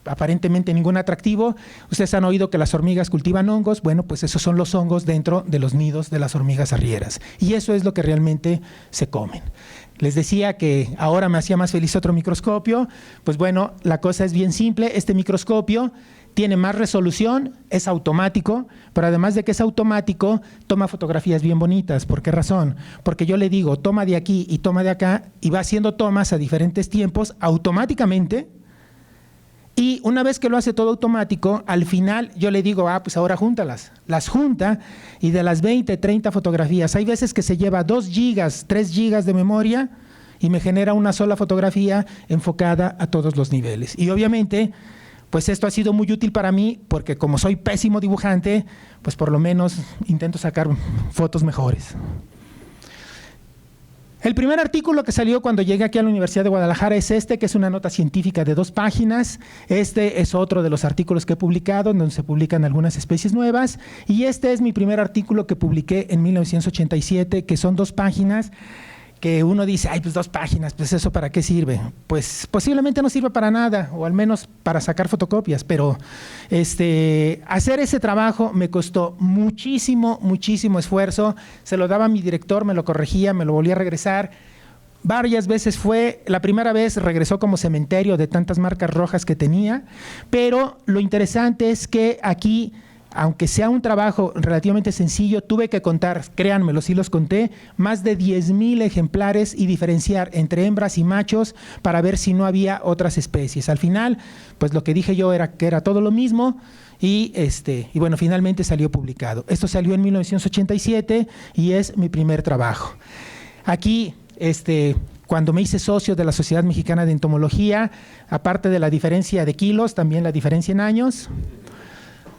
S2: aparentemente ningún atractivo, ustedes han oído que las hormigas cultivan hongos, bueno, pues esos son los hongos dentro de los nidos de las hormigas arrieras, y eso es lo que realmente se comen. Les decía que ahora me hacía más feliz otro microscopio, pues bueno, la cosa es bien simple, este microscopio tiene más resolución, es automático, pero además de que es automático, toma fotografías bien bonitas. ¿Por qué razón? Porque yo le digo, toma de aquí y toma de acá, y va haciendo tomas a diferentes tiempos automáticamente, y una vez que lo hace todo automático, al final yo le digo, pues ahora júntalas. Las junta, y de las 20, 30 fotografías, hay veces que se lleva 2 gigas, 3 gigas de memoria, y me genera una sola fotografía enfocada a todos los niveles. Y obviamente, pues esto ha sido muy útil para mí, porque como soy pésimo dibujante, pues por lo menos intento sacar fotos mejores. El primer artículo que salió cuando llegué aquí a la Universidad de Guadalajara es este, que es una nota científica de 2 páginas. Este es otro de los artículos que he publicado, en donde se publican algunas especies nuevas. Y este es mi primer artículo que publiqué en 1987, que son 2 páginas, que uno dice, pues 2 páginas, pues eso ¿para qué sirve? Pues posiblemente no sirve para nada, o al menos para sacar fotocopias, pero hacer ese trabajo me costó muchísimo esfuerzo. Se lo daba a mi director, me lo corregía, me lo volvía a regresar. Varias veces fue, la primera vez regresó como cementerio de tantas marcas rojas que tenía, pero lo interesante es que aquí, aunque sea un trabajo relativamente sencillo, tuve que contar, créanmelo, sí los conté, más de 10,000 ejemplares y diferenciar entre hembras y machos para ver si no había otras especies. Al final, pues lo que dije yo era que era todo lo mismo, y bueno, finalmente salió publicado. Esto salió en 1987 y es mi primer trabajo. Aquí, cuando me hice socio de la Sociedad Mexicana de Entomología, aparte de la diferencia de kilos, también la diferencia en años.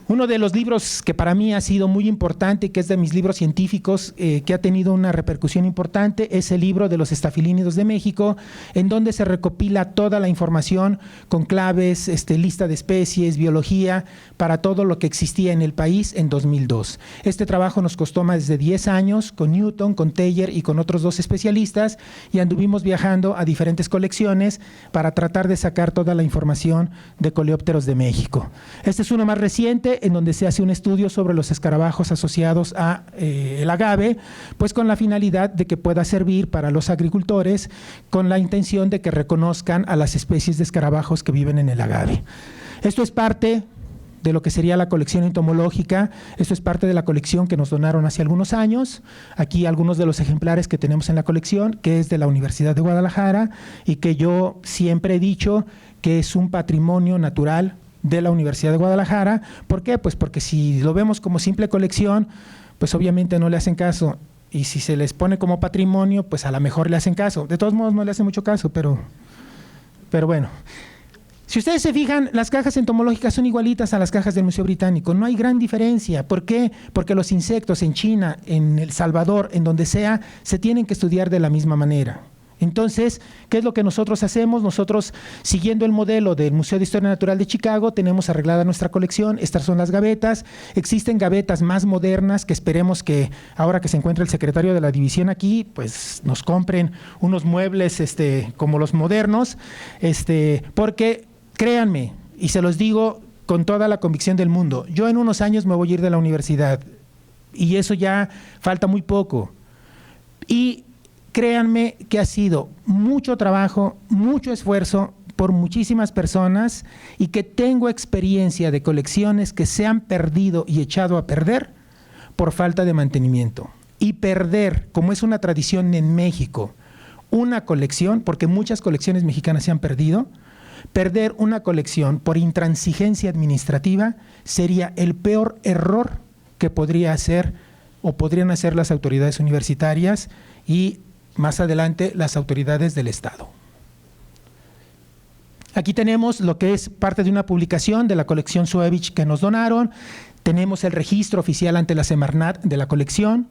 S2: Uno de los libros que para mí ha sido muy importante, que es de mis libros científicos, que ha tenido una repercusión importante, es el libro de los estafilínidos de México, en donde se recopila toda la información con claves, lista de especies, biología, para todo lo que existía en el país en 2002. Este trabajo nos costó más de 10 años, con Newton, con Teller y con otros 2 especialistas, y anduvimos viajando a diferentes colecciones para tratar de sacar toda la información de coleópteros de México. Este es uno más reciente, en donde se hace un estudio sobre los escarabajos asociados a el agave, pues con la finalidad de que pueda servir para los agricultores, con la intención de que reconozcan a las especies de escarabajos que viven en el agave. Esto es parte de lo que sería la colección entomológica. Esto es parte de la colección que nos donaron hace algunos años. Aquí algunos de los ejemplares que tenemos en la colección, que es de la Universidad de Guadalajara, y que yo siempre he dicho que es un patrimonio natural de la Universidad de Guadalajara. ¿Por qué? Pues porque si lo vemos como simple colección, pues obviamente no le hacen caso, y si se les pone como patrimonio, pues a lo mejor le hacen caso. De todos modos no le hacen mucho caso, pero bueno. Si ustedes se fijan, las cajas entomológicas son igualitas a las cajas del Museo Británico, no hay gran diferencia. ¿Por qué? Porque los insectos en China, en El Salvador, en donde sea, se tienen que estudiar de la misma manera. Entonces, ¿qué es lo que nosotros hacemos? Nosotros, siguiendo el modelo del Museo de Historia Natural de Chicago, tenemos arreglada nuestra colección. Estas son las gavetas. Existen gavetas más modernas que esperemos que ahora que se encuentra el secretario de la división aquí, pues nos compren unos muebles como los modernos, porque créanme, y se los digo con toda la convicción del mundo, yo en unos años me voy a ir de la universidad. y eso ya falta muy poco. Y créanme que ha sido mucho trabajo, mucho esfuerzo por muchísimas personas, y que tengo experiencia de colecciones que se han perdido y echado a perder por falta de mantenimiento. Y perder, como es una tradición en México, una colección, porque muchas colecciones mexicanas se han perdido, perder una colección por intransigencia administrativa sería el peor error que podría hacer o podrían hacer las autoridades universitarias y más adelante las autoridades del Estado. Aquí tenemos lo que es parte de una publicación de la colección Suevich que nos donaron. Tenemos el registro oficial ante la Semarnat de la colección.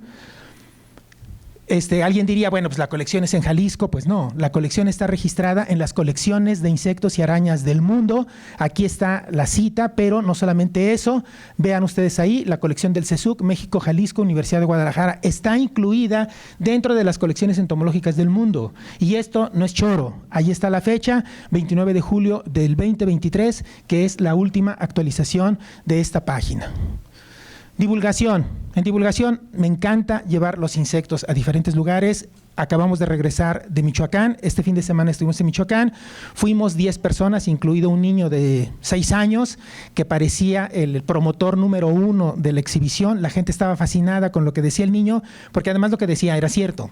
S2: Alguien diría, bueno, pues la colección es en Jalisco. Pues no, la colección está registrada en las colecciones de insectos y arañas del mundo. Aquí está la cita, pero no solamente eso. Vean ustedes ahí, la colección del CESUC, México, Jalisco, Universidad de Guadalajara, está incluida dentro de las colecciones entomológicas del mundo. Y esto no es choro. Ahí está la fecha, 29 de julio del 2023, que es la última actualización de esta página. Divulgación. En divulgación me encanta llevar los insectos a diferentes lugares. Acabamos de regresar de Michoacán. Este fin de semana estuvimos en Michoacán. Fuimos 10 personas, incluido un niño de 6 años, que parecía el promotor número 1 de la exhibición. La gente estaba fascinada con lo que decía el niño, porque además lo que decía era cierto.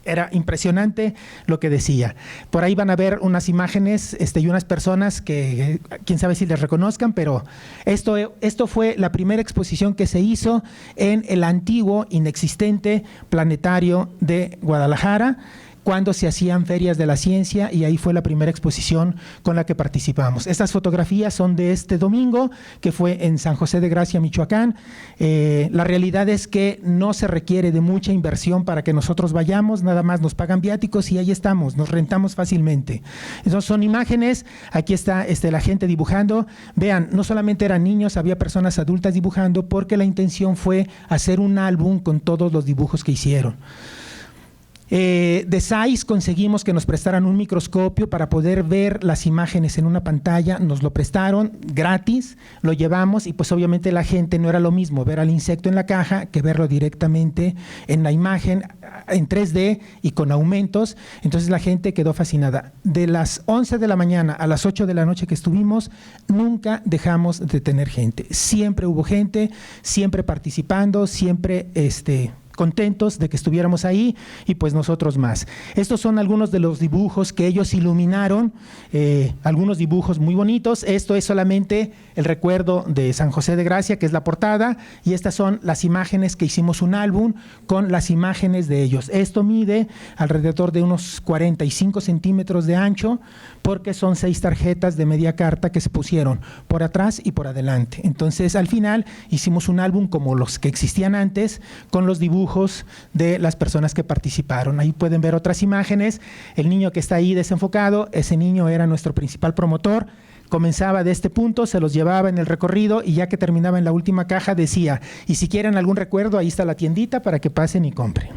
S2: Era impresionante lo que decía. Por ahí van a ver unas imágenes y unas personas que quién sabe si les reconozcan, pero esto fue la primera exposición que se hizo en el antiguo, inexistente planetario de Guadalajara, cuando se hacían ferias de la ciencia, y ahí fue la primera exposición con la que participamos. Estas fotografías son de este domingo, que fue en San José de Gracia, Michoacán. La realidad es que no se requiere de mucha inversión para que nosotros vayamos, nada más nos pagan viáticos y ahí estamos, nos rentamos fácilmente. Esas son imágenes, aquí está la gente dibujando. Vean, no solamente eran niños, había personas adultas dibujando, porque la intención fue hacer un álbum con todos los dibujos que hicieron. De SAIS conseguimos que nos prestaran un microscopio para poder ver las imágenes en una pantalla. Nos lo prestaron gratis, lo llevamos, y pues obviamente la gente, no era lo mismo ver al insecto en la caja que verlo directamente en la imagen en 3D y con aumentos. Entonces la gente quedó fascinada. De las 11 de la mañana a las 8 de la noche que estuvimos, nunca dejamos de tener gente. Siempre hubo gente, siempre participando, siempre contentos de que estuviéramos ahí, y pues nosotros más. Estos son algunos de los dibujos que ellos iluminaron, algunos dibujos muy bonitos. Esto es solamente el recuerdo de San José de Gracia, que es la portada, y estas son las imágenes que hicimos un álbum con las imágenes de ellos. Esto mide alrededor de unos 45 centímetros de ancho, porque son 6 tarjetas de media carta que se pusieron por atrás y por adelante. Entonces, al final hicimos un álbum como los que existían antes, con los dibujos de las personas que participaron. Ahí pueden ver otras imágenes. El niño que está ahí desenfocado, ese niño era nuestro principal promotor. Comenzaba de este punto, se los llevaba en el recorrido, y ya que terminaba en la última caja decía, y si quieren algún recuerdo, ahí está la tiendita para que pasen y compren.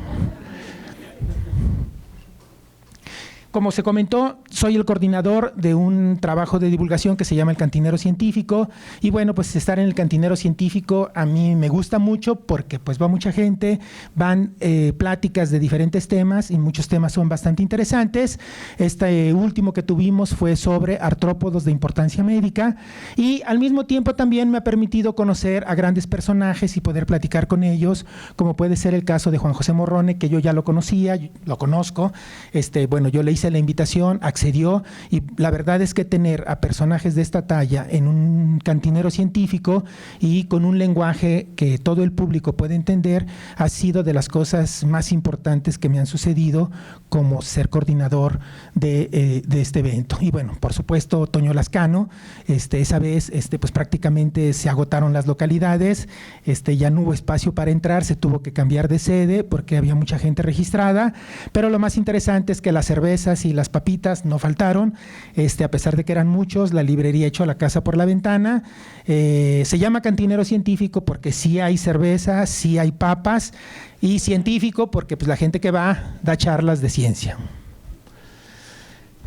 S2: Como se comentó, soy el coordinador de un trabajo de divulgación que se llama el Cantinero Científico, y bueno, pues estar en el Cantinero Científico a mí me gusta mucho, porque pues va mucha gente, van pláticas de diferentes temas, y muchos temas son bastante interesantes. Este último que tuvimos fue sobre artrópodos de importancia médica, y al mismo tiempo también me ha permitido conocer a grandes personajes y poder platicar con ellos, como puede ser el caso de Juan José Morrone, que yo ya lo conocía, lo conozco. Bueno, yo le hice la invitación, accedió, y la verdad es que tener a personajes de esta talla en un cantinero científico y con un lenguaje que todo el público puede entender ha sido de las cosas más importantes que me han sucedido como ser coordinador de este evento. Y bueno, por supuesto, Toño Lascano, esa vez pues prácticamente se agotaron las localidades, ya no hubo espacio para entrar, se tuvo que cambiar de sede porque había mucha gente registrada, pero lo más interesante es que las cervezas y las papitas no faltaron, a pesar de que eran muchos. La librería echó la casa por la ventana. Se llama Cantinero Científico porque sí hay cerveza, sí hay papas, y científico porque pues la gente que va da charlas de ciencia.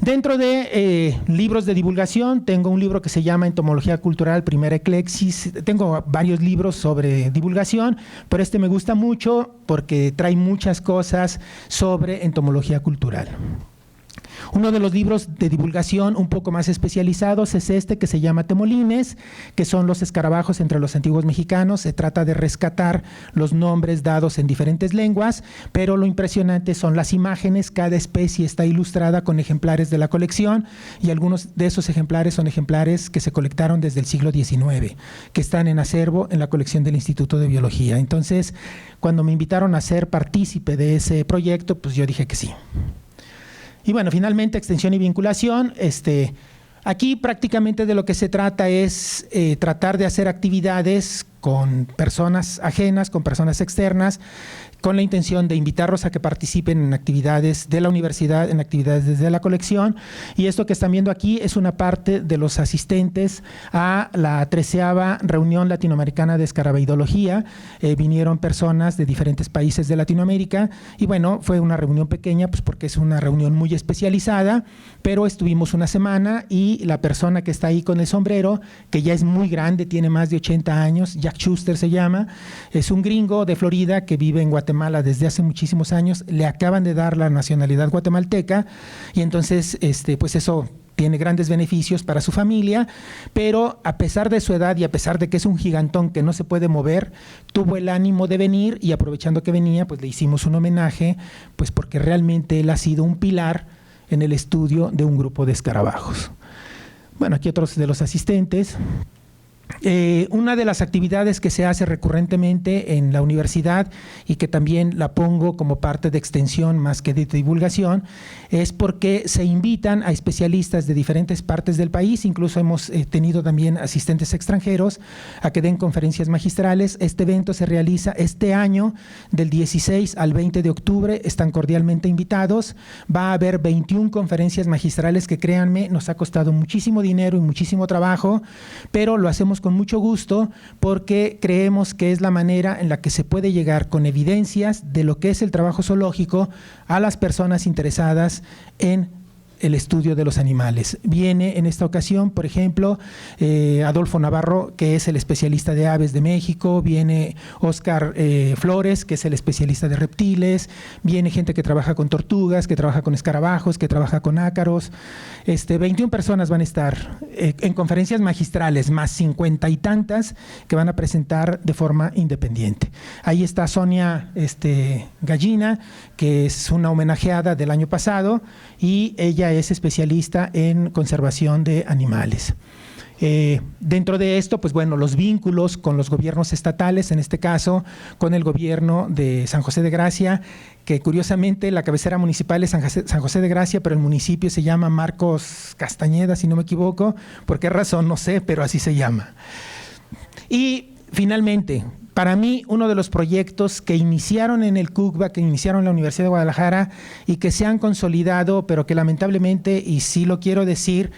S2: Dentro de libros de divulgación, tengo un libro que se llama Entomología Cultural, Primera Eclexis. Tengo varios libros sobre divulgación, pero este me gusta mucho porque trae muchas cosas sobre entomología cultural. Uno de los libros de divulgación un poco más especializados es este que se llama Temolines, que son los escarabajos entre los antiguos mexicanos. Se trata de rescatar los nombres dados en diferentes lenguas, pero lo impresionante son las imágenes. Cada especie está ilustrada con ejemplares de la colección y algunos de esos ejemplares son ejemplares que se colectaron desde el siglo XIX, que están en acervo en la colección del Instituto de Biología. Entonces, cuando me invitaron a ser partícipe de ese proyecto, pues yo dije que sí. Y bueno, finalmente, extensión y vinculación. Aquí prácticamente de lo que se trata es tratar de hacer actividades con personas ajenas, con personas externas, con la intención de invitarlos a que participen en actividades de la universidad, en actividades desde la colección. Y esto que están viendo aquí es una parte de los asistentes a la 13ª reunión latinoamericana de escarabeidología. Vinieron personas de diferentes países de Latinoamérica y bueno, fue una reunión pequeña, pues porque es una reunión muy especializada, pero estuvimos una semana y la persona que está ahí con el sombrero, que ya es muy grande, tiene más de 80 años, Jack Schuster se llama, es un gringo de Florida que vive en Guatemala desde hace muchísimos años. Le acaban de dar la nacionalidad guatemalteca y entonces pues eso tiene grandes beneficios para su familia, pero a pesar de su edad y a pesar de que es un gigantón que no se puede mover, tuvo el ánimo de venir y aprovechando que venía, pues le hicimos un homenaje, pues porque realmente él ha sido un pilar en el estudio de un grupo de escarabajos. Bueno, aquí otros de los asistentes. Una de las actividades que se hace recurrentemente en la universidad y que también la pongo como parte de extensión más que de divulgación es porque se invitan a especialistas de diferentes partes del país. Incluso hemos tenido también asistentes extranjeros a que den conferencias magistrales. Este evento se realiza este año del 16 al 20 de octubre, están cordialmente invitados. Va a haber 21 conferencias magistrales que, créanme, nos ha costado muchísimo dinero y muchísimo trabajo, pero lo hacemos con mucho gusto porque creemos que es la manera en la que se puede llegar con evidencias de lo que es el trabajo zoológico a las personas interesadas en el estudio de los animales. Viene en esta ocasión, por ejemplo, Adolfo Navarro, que es el especialista de aves de México, viene Oscar Flores, que es el especialista de reptiles, viene gente que trabaja con tortugas, que trabaja con escarabajos, que trabaja con ácaros. 21 personas van a estar en conferencias magistrales, más 50 y tantas que van a presentar de forma independiente. Ahí está Sonia Gallina, que es una homenajeada del año pasado, y ella es especialista en conservación de animales. Dentro de esto, pues bueno, los vínculos con los gobiernos estatales, en este caso con el gobierno de San José de Gracia, que curiosamente la cabecera municipal es San José de Gracia, pero el municipio se llama Marcos Castañeda, si no me equivoco. ¿Por qué razón? No sé, pero así se llama. Y finalmente, para mí, uno de los proyectos que iniciaron en el CUCBA, que iniciaron en la Universidad de Guadalajara y que se han consolidado, pero que lamentablemente, y sí lo quiero decir,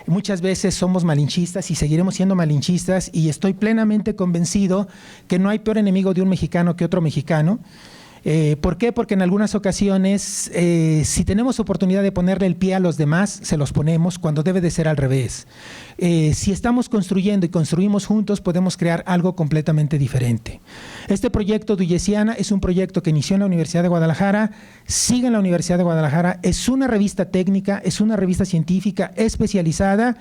S2: muchas veces somos malinchistas y seguiremos siendo malinchistas, y estoy plenamente convencido que no hay peor enemigo de un mexicano que otro mexicano. ¿Por qué? Porque en algunas ocasiones, si tenemos oportunidad de ponerle el pie a los demás, se los ponemos, cuando debe de ser al revés. Si estamos construyendo y construimos juntos, podemos crear algo completamente diferente. Este proyecto Duyesiana es un proyecto que inició en la Universidad de Guadalajara, sigue en la Universidad de Guadalajara, es una revista técnica, es una revista científica especializada,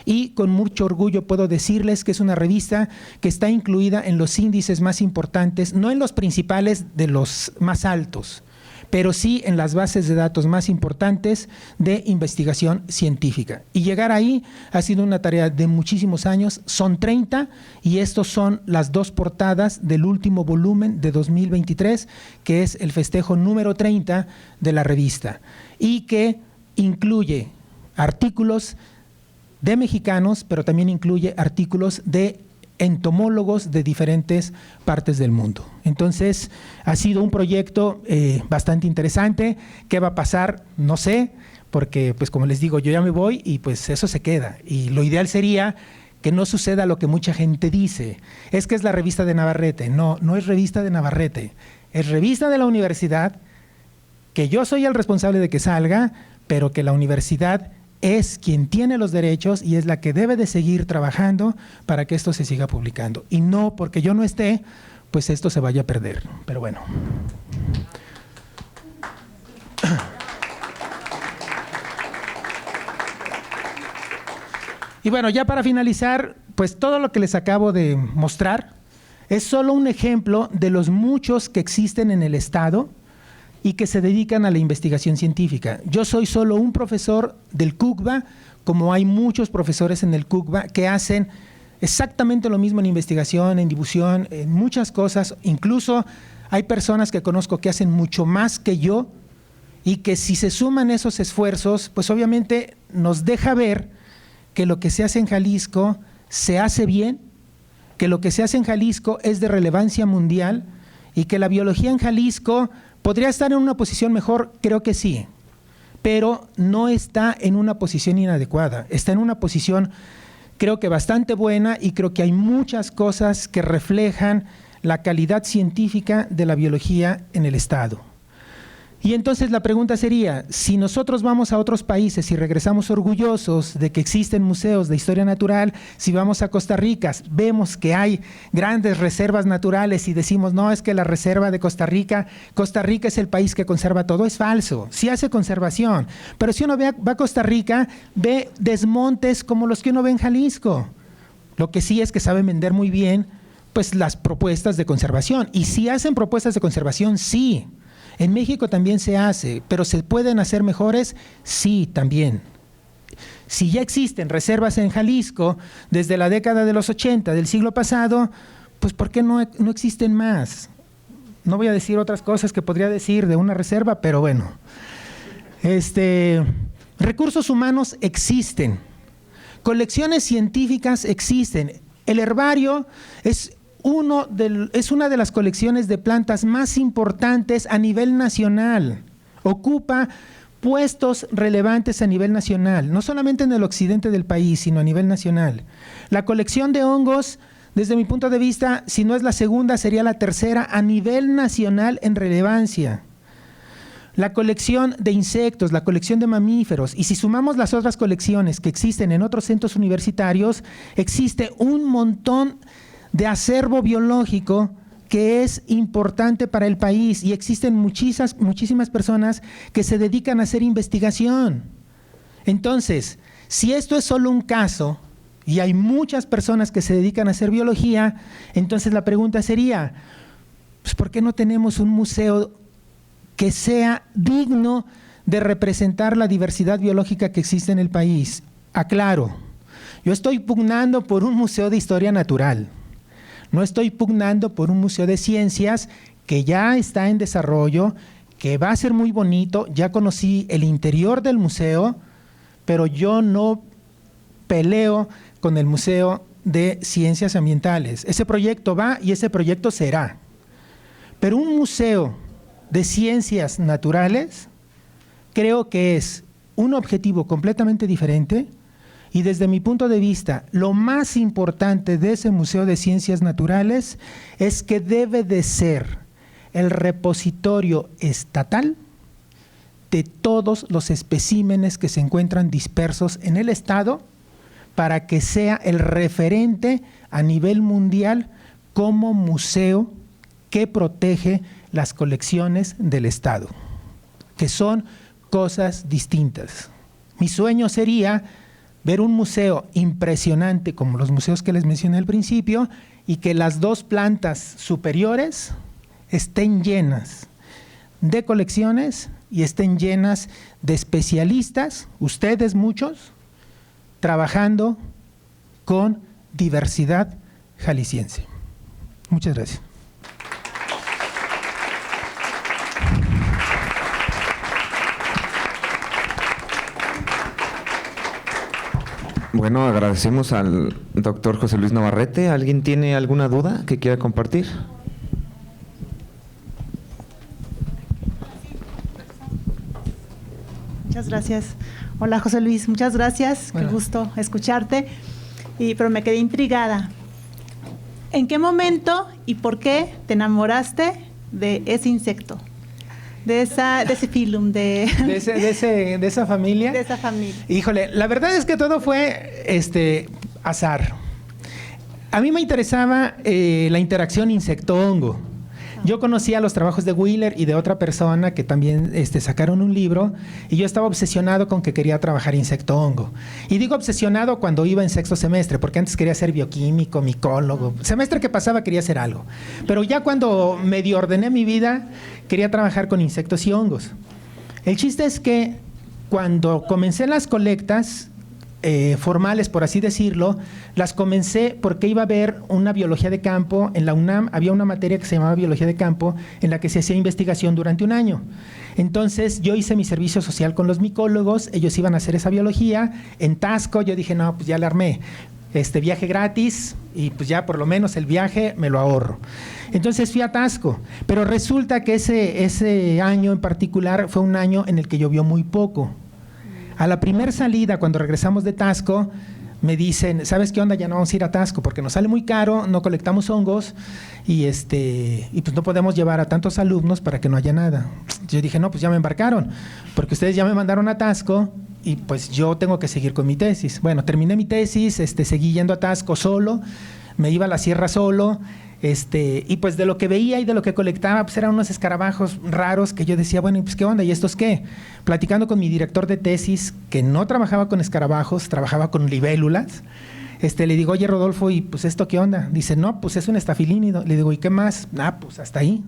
S2: y con mucho orgullo puedo decirles que es una revista que está incluida en los índices más importantes, no en los principales de los más altos, pero sí en las bases de datos más importantes de investigación científica. Y llegar ahí ha sido una tarea de muchísimos años. Son 30 y estos son las dos portadas del último volumen de 2023, que es el festejo número 30 de la revista, y que incluye artículos de mexicanos, pero también incluye artículos de entomólogos de diferentes partes del mundo. Entonces, ha sido un proyecto bastante interesante. ¿Qué va a pasar? No sé, porque pues como les digo, yo ya me voy y pues eso se queda. Y lo ideal sería que no suceda lo que mucha gente dice. Es que es la revista de Navarrete. No, no es revista de Navarrete. Es revista de la universidad, que yo soy el responsable de que salga, pero que la universidad es quien tiene los derechos y es la que debe de seguir trabajando para que esto se siga publicando. Y no porque yo no esté, pues esto se vaya a perder. Pero bueno. Y bueno, ya para finalizar, pues todo lo que les acabo de mostrar es solo un ejemplo de los muchos que existen en el Estado y que se dedican a la investigación científica. Yo soy solo un profesor del CUCBA, como hay muchos profesores en el CUCBA que hacen exactamente lo mismo en investigación, en difusión, en muchas cosas. Incluso hay personas que conozco que hacen mucho más que yo y que si se suman esos esfuerzos, pues obviamente nos deja ver que lo que se hace en Jalisco se hace bien, que lo que se hace en Jalisco es de relevancia mundial y que la biología en Jalisco podría estar en una posición mejor, creo que sí, pero no está en una posición inadecuada, está en una posición creo que bastante buena y creo que hay muchas cosas que reflejan la calidad científica de la biología en el Estado. Y entonces la pregunta sería, si nosotros vamos a otros países y regresamos orgullosos de que existen museos de historia natural, si vamos a Costa Rica, vemos que hay grandes reservas naturales y decimos, no, es que la reserva de Costa Rica es el país que conserva todo, es falso, sí hace conservación, pero si uno va a Costa Rica, ve desmontes como los que uno ve en Jalisco. Lo que sí es que saben vender muy bien pues las propuestas de conservación, y si hacen propuestas de conservación, sí. En México también se hace, pero ¿se pueden hacer mejores? Sí, también. Si ya existen reservas en Jalisco desde la década de los 80 del siglo pasado, pues ¿por qué no existen más? No voy a decir otras cosas que podría decir de una reserva, pero bueno. Recursos humanos existen. Colecciones científicas existen. El herbario es una de las colecciones de plantas más importantes a nivel nacional. Ocupa puestos relevantes a nivel nacional, no solamente en el occidente del país, sino a nivel nacional. La colección de hongos, desde mi punto de vista, si no es la segunda, sería la tercera a nivel nacional en relevancia. La colección de insectos, la colección de mamíferos, y si sumamos las otras colecciones que existen en otros centros universitarios, existe un montón de acervo biológico que es importante para el país y existen muchísimas personas que se dedican a hacer investigación. Entonces, si esto es solo un caso y hay muchas personas que se dedican a hacer biología, entonces la pregunta sería, pues, ¿por qué no tenemos un museo que sea digno de representar la diversidad biológica que existe en el país? Aclaro, yo estoy pugnando por un museo de historia natural. No estoy pugnando por un museo de ciencias que ya está en desarrollo, que va a ser muy bonito. Ya conocí el interior del museo, pero yo no peleo con el Museo de Ciencias Ambientales. Ese proyecto va y ese proyecto será. Pero un museo de ciencias naturales creo que es un objetivo completamente diferente. Y desde mi punto de vista, lo más importante de ese Museo de Ciencias Naturales es que debe de ser el repositorio estatal de todos los especímenes que se encuentran dispersos en el Estado para que sea el referente a nivel mundial como museo que protege las colecciones del Estado, que son cosas distintas. Mi sueño sería ver un museo impresionante como los museos que les mencioné al principio y que las dos plantas superiores estén llenas de colecciones y estén llenas de especialistas, ustedes muchos, trabajando con diversidad jalisciense. Muchas gracias.
S4: Bueno, agradecemos al doctor José Luis Navarrete. ¿Alguien tiene alguna duda que quiera compartir?
S5: Muchas gracias. Hola, José Luis, muchas gracias.
S2: Bueno.
S5: Qué gusto escucharte. Pero me quedé intrigada. ¿En qué momento y por qué te enamoraste de ese insecto? de ese filum,
S2: de esa familia.
S5: De esa familia.
S2: Híjole, la verdad es que todo fue azar. A mí me interesaba la interacción insecto-hongo. Yo conocía los trabajos de Wheeler y de otra persona que también sacaron un libro, y yo estaba obsesionado con que quería trabajar insecto-hongo. Y digo obsesionado cuando iba en sexto semestre, porque antes quería ser bioquímico, micólogo. Semestre que pasaba quería hacer algo. Pero ya cuando medio ordené mi vida, quería trabajar con insectos y hongos. El chiste es que cuando comencé las colectas formales, por así decirlo, las comencé porque iba a haber una biología de campo. En la UNAM había una materia que se llamaba biología de campo, en la que se hacía investigación durante un año. Entonces yo hice mi servicio social con los micólogos, ellos iban a hacer esa biología. En Taxco yo dije, no, pues ya le armé viaje gratis, y pues ya por lo menos el viaje me lo ahorro. Entonces fui a Taxco, pero resulta que ese año en particular fue un año en el que llovió muy poco. A la primera salida, cuando regresamos de Taxco, me dicen, ¿sabes qué onda? Ya no vamos a ir a Taxco porque nos sale muy caro, no colectamos hongos y pues no podemos llevar a tantos alumnos para que no haya nada. Yo dije, no, pues ya me embarcaron, porque ustedes ya me mandaron a Taxco y pues yo tengo que seguir con mi tesis. Bueno, terminé mi tesis, seguí yendo a Taxco solo, me iba a la sierra solo. Y pues de lo que veía y de lo que colectaba, pues eran unos escarabajos raros que yo decía, bueno, pues ¿qué onda? ¿Y estos qué? Platicando con mi director de tesis, que no trabajaba con escarabajos, trabajaba con libélulas, le digo, oye, Rodolfo, ¿y pues esto qué onda? Dice, no, pues es un estafilínido. Le digo, ¿y qué más? Pues hasta ahí.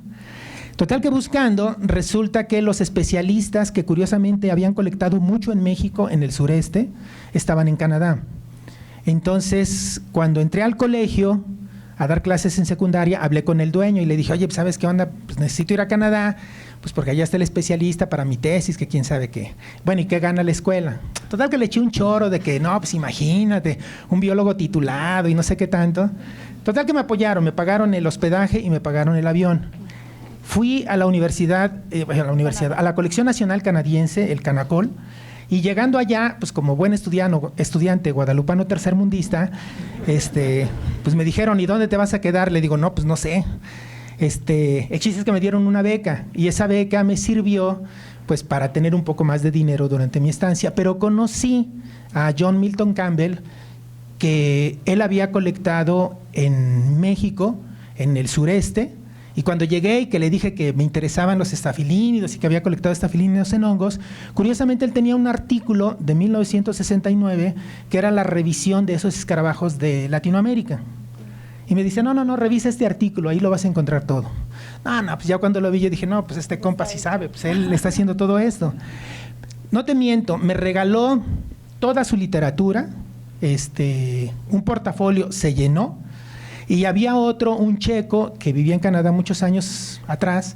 S2: Total que buscando, resulta que los especialistas que curiosamente habían colectado mucho en México, en el sureste, estaban en Canadá. Entonces, cuando entré al colegio a dar clases en secundaria, hablé con el dueño y le dije, oye, ¿sabes qué onda? Pues necesito ir a Canadá, pues porque allá está el especialista para mi tesis, que quién sabe qué. Bueno, ¿y qué gana la escuela? Total que le eché un choro de que, no, pues imagínate, un biólogo titulado y no sé qué tanto. Total que me apoyaron, me pagaron el hospedaje y me pagaron el avión. Fui a la universidad, a la Colección Nacional Canadiense, el Canacol, y llegando allá, pues como buen estudiante guadalupano tercermundista, pues me dijeron, ¿y dónde te vas a quedar? Le digo, no, pues no sé. El chiste es que me dieron una beca, y esa beca me sirvió pues para tener un poco más de dinero durante mi estancia, pero conocí a John Milton Campbell, que él había colectado en México, en el sureste. Y cuando llegué y que le dije que me interesaban los estafilínidos y que había colectado estafilínidos en hongos, curiosamente él tenía un artículo de 1969 que era la revisión de esos escarabajos de Latinoamérica. Y me dice, no, revisa este artículo, ahí lo vas a encontrar todo. No, pues ya cuando lo vi yo dije, no, pues este compa sí sabe, pues él está haciendo todo esto. No te miento, me regaló toda su literatura, un portafolio se llenó. Y había otro, un checo, que vivía en Canadá muchos años atrás,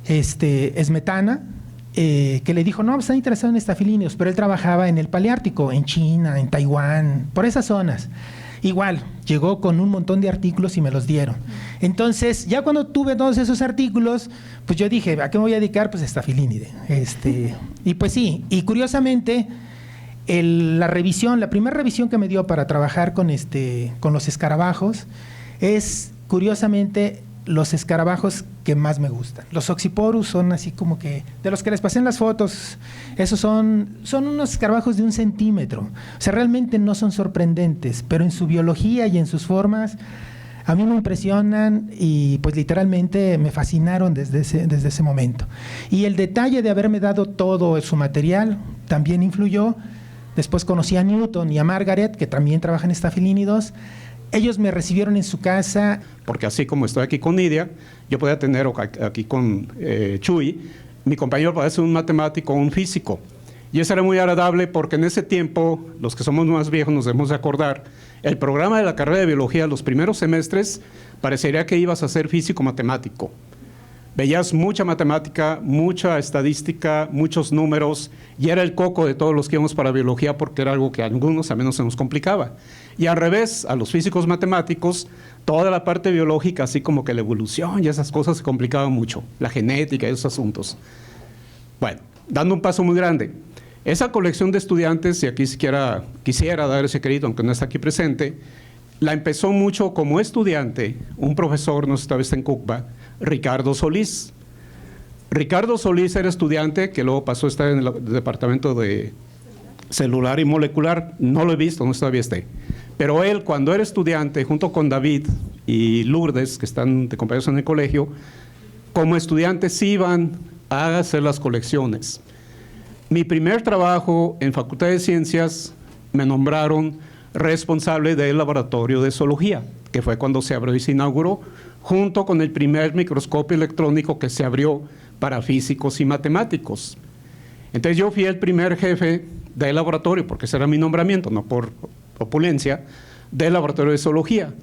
S2: Smetana, que le dijo, no, está interesado en estafilíneos, pero él trabajaba en el Paleártico, en China, en Taiwán, por esas zonas. Igual, llegó con un montón de artículos y me los dieron. Entonces, ya cuando tuve todos esos artículos, pues yo dije, ¿a qué me voy a dedicar? Pues estafilínide. Y pues sí, y curiosamente, la primera revisión que me dio para trabajar con los escarabajos, es curiosamente los escarabajos que más me gustan. Los Oxyporus son así como que, de los que les pasé en las fotos, esos son unos escarabajos de 1 centímetro. O sea, realmente no son sorprendentes, pero en su biología y en sus formas, a mí me impresionan y pues literalmente me fascinaron desde ese momento. Y el detalle de haberme dado todo su material también influyó. Después conocí a Newton y a Margaret, que también trabajan en estafilínidos. Ellos me recibieron en su casa.
S6: Porque así como estoy aquí con Nidia, yo podía tener aquí con Chuy, mi compañero puede ser un matemático o un físico. Y eso era muy agradable porque en ese tiempo, los que somos más viejos nos debemos de acordar, el programa de la carrera de biología, los primeros semestres, parecería que ibas a ser físico-matemático. Veías mucha matemática, mucha estadística, muchos números, y era el coco de todos los que íbamos para biología porque era algo que a algunos al menos se nos complicaba. Y al revés, a los físicos matemáticos, toda la parte biológica, así como que la evolución y esas cosas se complicaban mucho, la genética y esos asuntos. Bueno, dando un paso muy grande, esa colección de estudiantes, y aquí quisiera dar ese crédito, aunque no está aquí presente, la empezó mucho como estudiante un profesor, no sé si esta vez está en CUCBA, Ricardo Solís. Ricardo Solís era estudiante, que luego pasó a estar en el departamento de celular y molecular. No lo he visto, no todavía esté. Pero él, cuando era estudiante, junto con David y Lourdes, que están de compañeros en el colegio, como estudiantes iban a hacer las colecciones. Mi primer trabajo en Facultad de Ciencias me nombraron responsable del laboratorio de zoología, que fue cuando se abrió y se inauguró, junto con el primer microscopio electrónico que se abrió para físicos y matemáticos. Entonces yo fui el primer jefe del laboratorio, porque ese era mi nombramiento, no por opulencia, del laboratorio de zoología.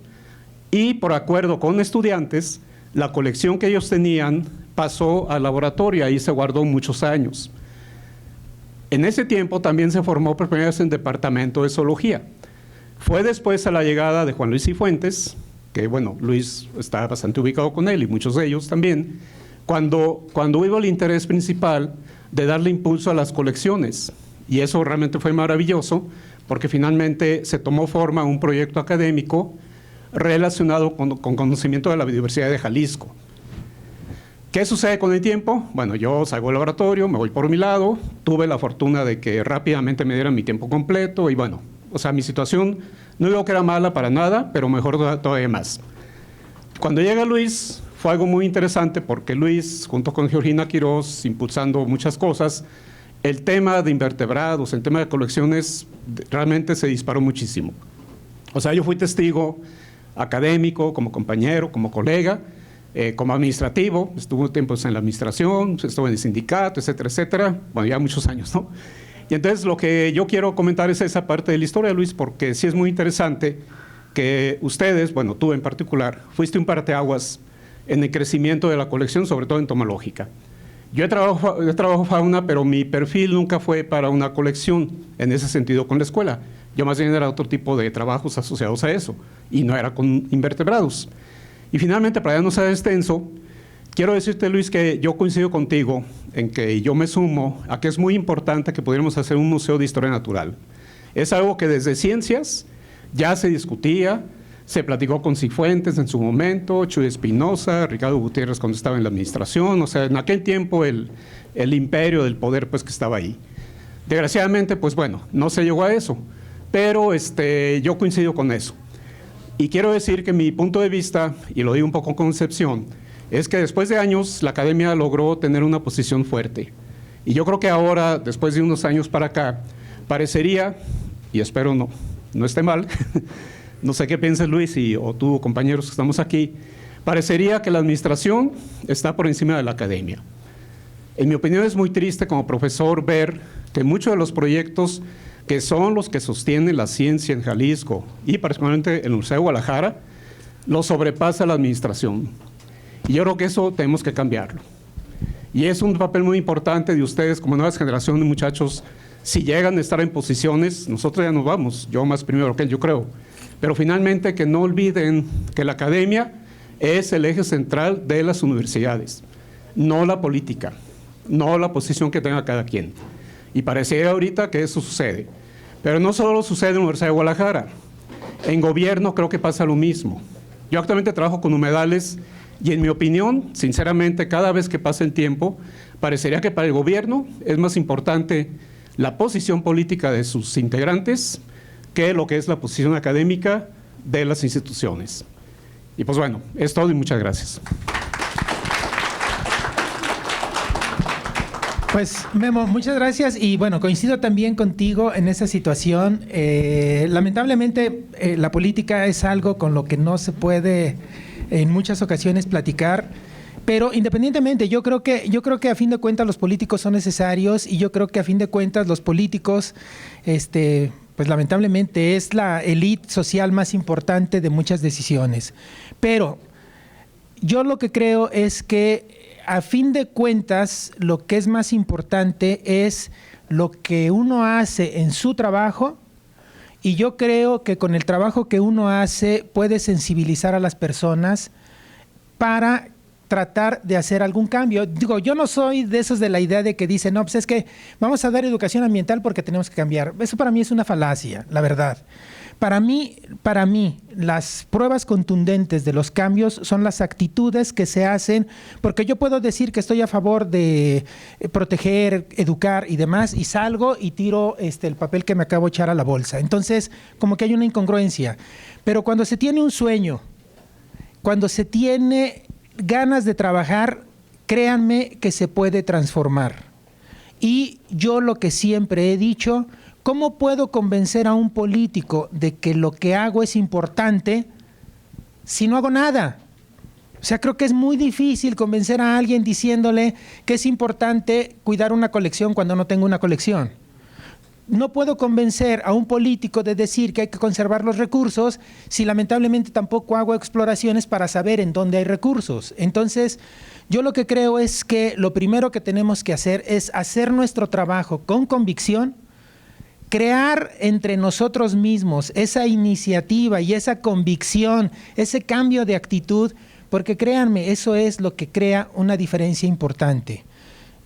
S6: Y por acuerdo con estudiantes, la colección que ellos tenían pasó al laboratorio, ahí se guardó muchos años. En ese tiempo también se formó por primera vez el departamento de zoología. Fue después a la llegada de Juan Luis Cifuentes, que bueno, Luis está bastante ubicado con él y muchos de ellos también, cuando hubo el interés principal de darle impulso a las colecciones. Y eso realmente fue maravilloso, porque finalmente se tomó forma un proyecto académico relacionado con conocimiento de la biodiversidad de Jalisco. ¿Qué sucede con el tiempo? Bueno, yo salgo del laboratorio, me voy por mi lado, tuve la fortuna de que rápidamente me dieran mi tiempo completo y bueno, o sea, mi situación no digo que era mala para nada, pero mejor todavía más. Cuando llega Luis, fue algo muy interesante porque Luis, junto con Georgina Quiroz, impulsando muchas cosas, el tema de invertebrados, el tema de colecciones, realmente se disparó muchísimo. O sea, yo fui testigo académico, como compañero, como colega, como administrativo, estuve tiempos en la administración, estuve en el sindicato, etcétera, etcétera. Bueno, ya muchos años, ¿no? Y entonces lo que yo quiero comentar es esa parte de la historia, Luis, porque sí es muy interesante que ustedes, bueno, tú en particular, fuiste un parteaguas en el crecimiento de la colección, sobre todo entomológica. Yo he trabajado fauna, pero mi perfil nunca fue para una colección en ese sentido con la escuela. Yo más bien era otro tipo de trabajos asociados a eso, y no era con invertebrados. Y finalmente, para ya no ser extenso, quiero decirte, Luis, que yo coincido contigo en que yo me sumo a que es muy importante que pudiéramos hacer un museo de historia natural. Es algo que desde ciencias ya se discutía, se platicó con Cifuentes en su momento, Chuy Espinosa, Ricardo Gutiérrez cuando estaba en la administración, o sea, en aquel tiempo el imperio del poder pues que estaba ahí. Desgraciadamente, pues bueno, no se llegó a eso, pero yo coincido con eso. Y quiero decir que mi punto de vista, y lo digo un poco con excepción, es que después de años la academia logró tener una posición fuerte. Y yo creo que ahora, después de unos años para acá, parecería, y espero no esté mal, no sé qué piensas Luis o tú, compañeros que estamos aquí, parecería que la administración está por encima de la academia. En mi opinión es muy triste como profesor ver que muchos de los proyectos que son los que sostienen la ciencia en Jalisco y particularmente en la Universidad de Guadalajara, lo sobrepasa la administración. Y yo creo que eso tenemos que cambiarlo. Y es un papel muy importante de ustedes como nuevas generaciones de muchachos. Si llegan a estar en posiciones, nosotros ya nos vamos, yo más primero que él, yo creo. Pero finalmente que no olviden que la academia es el eje central de las universidades, no la política, no la posición que tenga cada quien. Y parece ahorita que eso sucede. Pero no solo sucede en la Universidad de Guadalajara. En gobierno creo que pasa lo mismo. Yo actualmente trabajo con humedales y en mi opinión, sinceramente, cada vez que pasa el tiempo, parecería que para el gobierno es más importante la posición política de sus integrantes que lo que es la posición académica de las instituciones. Y pues bueno, es todo y muchas gracias.
S2: Pues Memo, muchas gracias y bueno, coincido también contigo en esa situación. Lamentablemente la política es algo con lo que no se puede en muchas ocasiones platicar, pero independientemente yo creo que a fin de cuentas los políticos son necesarios y yo creo que a fin de cuentas los políticos pues lamentablemente es la élite social más importante de muchas decisiones. Pero yo lo que creo es que a fin de cuentas, lo que es más importante es lo que uno hace en su trabajo y yo creo que con el trabajo que uno hace puede sensibilizar a las personas para tratar de hacer algún cambio. Digo, yo no soy de esos de la idea de que dicen, no, pues es que vamos a dar educación ambiental porque tenemos que cambiar. Eso para mí es una falacia, la verdad. Para mí, las pruebas contundentes de los cambios son las actitudes que se hacen, porque yo puedo decir que estoy a favor de proteger, educar y demás, y salgo y tiro el papel que me acabo de echar a la bolsa. Entonces, como que hay una incongruencia. Pero cuando se tiene un sueño, cuando se tiene ganas de trabajar, créanme que se puede transformar. Y yo lo que siempre he dicho, ¿cómo puedo convencer a un político de que lo que hago es importante si no hago nada? O sea, creo que es muy difícil convencer a alguien diciéndole que es importante cuidar una colección cuando no tengo una colección. No puedo convencer a un político de decir que hay que conservar los recursos si lamentablemente tampoco hago exploraciones para saber en dónde hay recursos. Entonces, yo lo que creo es que lo primero que tenemos que hacer es hacer nuestro trabajo con convicción, crear entre nosotros mismos esa iniciativa y esa convicción, ese cambio de actitud, porque créanme, eso es lo que crea una diferencia importante.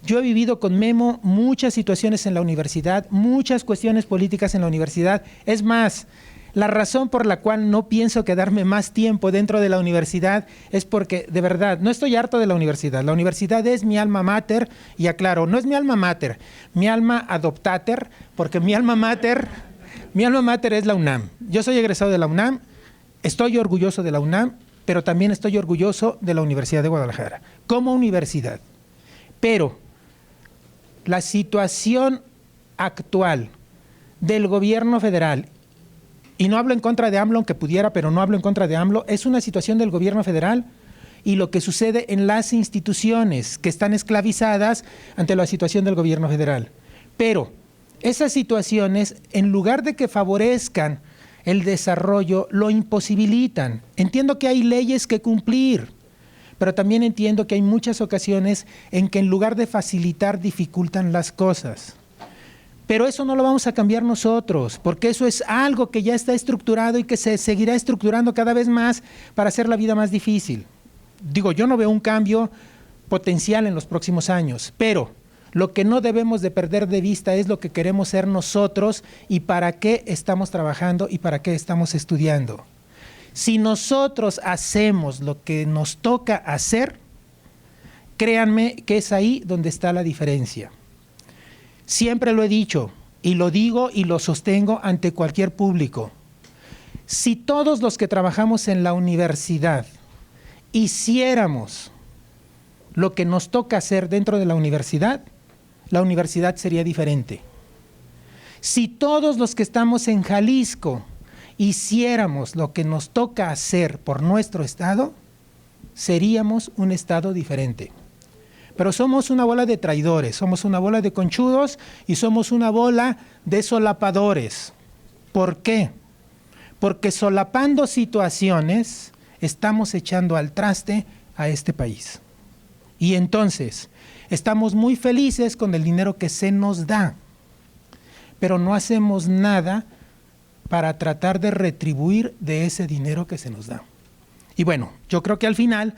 S2: Yo he vivido con Memo muchas situaciones en la universidad, muchas cuestiones políticas en la universidad. Es más, la razón por la cual no pienso quedarme más tiempo dentro de la universidad es porque, de verdad, no estoy harto de la universidad. La universidad es mi alma mater, y aclaro, no es mi alma mater, mi alma adoptater, porque mi alma mater es la UNAM. Yo soy egresado de la UNAM, estoy orgulloso de la UNAM, pero también estoy orgulloso de la Universidad de Guadalajara, como universidad. Pero la situación actual del gobierno federal, y no hablo en contra de AMLO, aunque pudiera, pero no hablo en contra de AMLO, es una situación del gobierno federal y lo que sucede en las instituciones que están esclavizadas ante la situación del gobierno federal. Pero esas situaciones, en lugar de que favorezcan el desarrollo, lo imposibilitan. Entiendo que hay leyes que cumplir, pero también entiendo que hay muchas ocasiones en que en lugar de facilitar, dificultan las cosas. Pero eso no lo vamos a cambiar nosotros, porque eso es algo que ya está estructurado y que se seguirá estructurando cada vez más para hacer la vida más difícil. Digo, yo no veo un cambio potencial en los próximos años, pero lo que no debemos de perder de vista es lo que queremos ser nosotros y para qué estamos trabajando y para qué estamos estudiando. Si nosotros hacemos lo que nos toca hacer, créanme que es ahí donde está la diferencia. Siempre lo he dicho y lo digo y lo sostengo ante cualquier público. Si todos los que trabajamos en la universidad hiciéramos lo que nos toca hacer dentro de la universidad sería diferente. Si todos los que estamos en Jalisco hiciéramos lo que nos toca hacer por nuestro estado, seríamos un estado diferente. Pero somos una bola de traidores, somos una bola de conchudos y somos una bola de solapadores. ¿Por qué? Porque solapando situaciones estamos echando al traste a este país. Y entonces estamos muy felices con el dinero que se nos da, pero no hacemos nada para tratar de retribuir de ese dinero que se nos da. Y bueno, yo creo que al final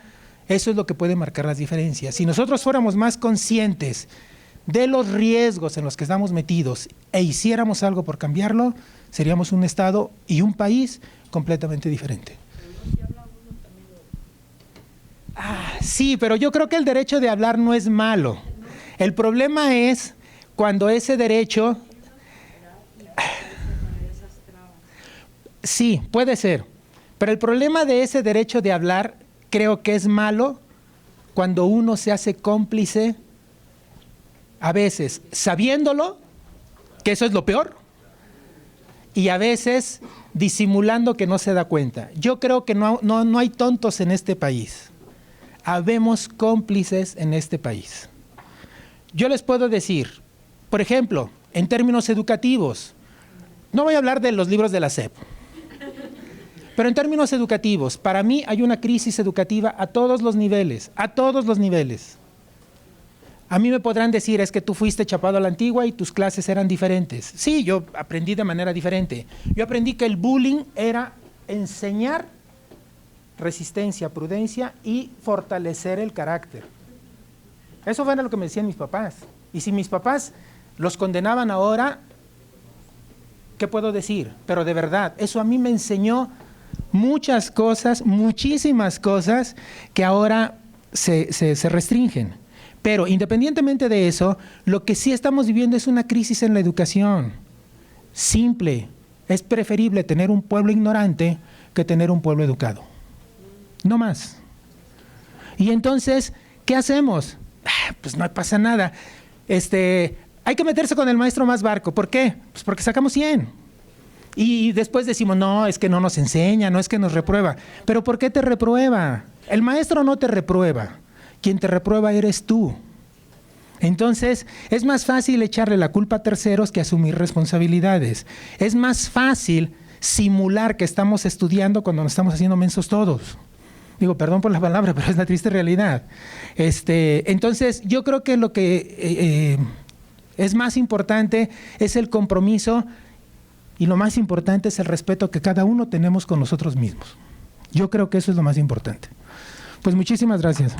S2: eso es lo que puede marcar las diferencias. Si nosotros fuéramos más conscientes de los riesgos en los que estamos metidos e hiciéramos algo por cambiarlo, seríamos un estado y un país completamente diferente. Sí, pero yo creo que el derecho de hablar no es malo. El problema es cuando ese derecho... Sí, puede ser, pero el problema de ese derecho de hablar creo que es malo cuando uno se hace cómplice, a veces sabiéndolo, que eso es lo peor, y a veces disimulando que no se da cuenta. Yo creo que no hay tontos en este país, habemos cómplices en este país. Yo les puedo decir, por ejemplo, en términos educativos, no voy a hablar de los libros de la SEP, pero en términos educativos, para mí hay una crisis educativa a todos los niveles, a todos los niveles. A mí me podrán decir, es que tú fuiste chapado a la antigua y tus clases eran diferentes. Sí, yo aprendí de manera diferente. Yo aprendí que el bullying era enseñar resistencia, prudencia y fortalecer el carácter. Eso fue lo que me decían mis papás. Y si mis papás los condenaban ahora, ¿qué puedo decir? Pero de verdad, eso a mí me enseñó muchas cosas, muchísimas cosas que ahora se restringen. Pero independientemente de eso, lo que sí estamos viviendo es una crisis en la educación. Simple. Es preferible tener un pueblo ignorante que tener un pueblo educado. No más. Y entonces, ¿qué hacemos? Pues no pasa nada. Hay que meterse con el maestro más barco. ¿Por qué? Pues porque sacamos 100. Y después decimos, no, es que no nos enseña, no es que nos reprueba. ¿Pero por qué te reprueba? El maestro no te reprueba. Quien te reprueba eres tú. Entonces, es más fácil echarle la culpa a terceros que asumir responsabilidades. Es más fácil simular que estamos estudiando cuando nos estamos haciendo mensos todos. Digo, perdón por la palabra, pero es la triste realidad. Entonces, yo creo que lo que es más importante es el compromiso y lo más importante es el respeto que cada uno tenemos con nosotros mismos. Yo creo que eso es lo más importante. Pues muchísimas gracias.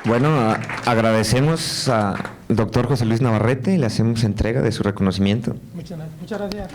S4: Bueno, agradecemos al doctor José Luis Navarrete y le hacemos entrega de su reconocimiento.
S2: Muchas gracias.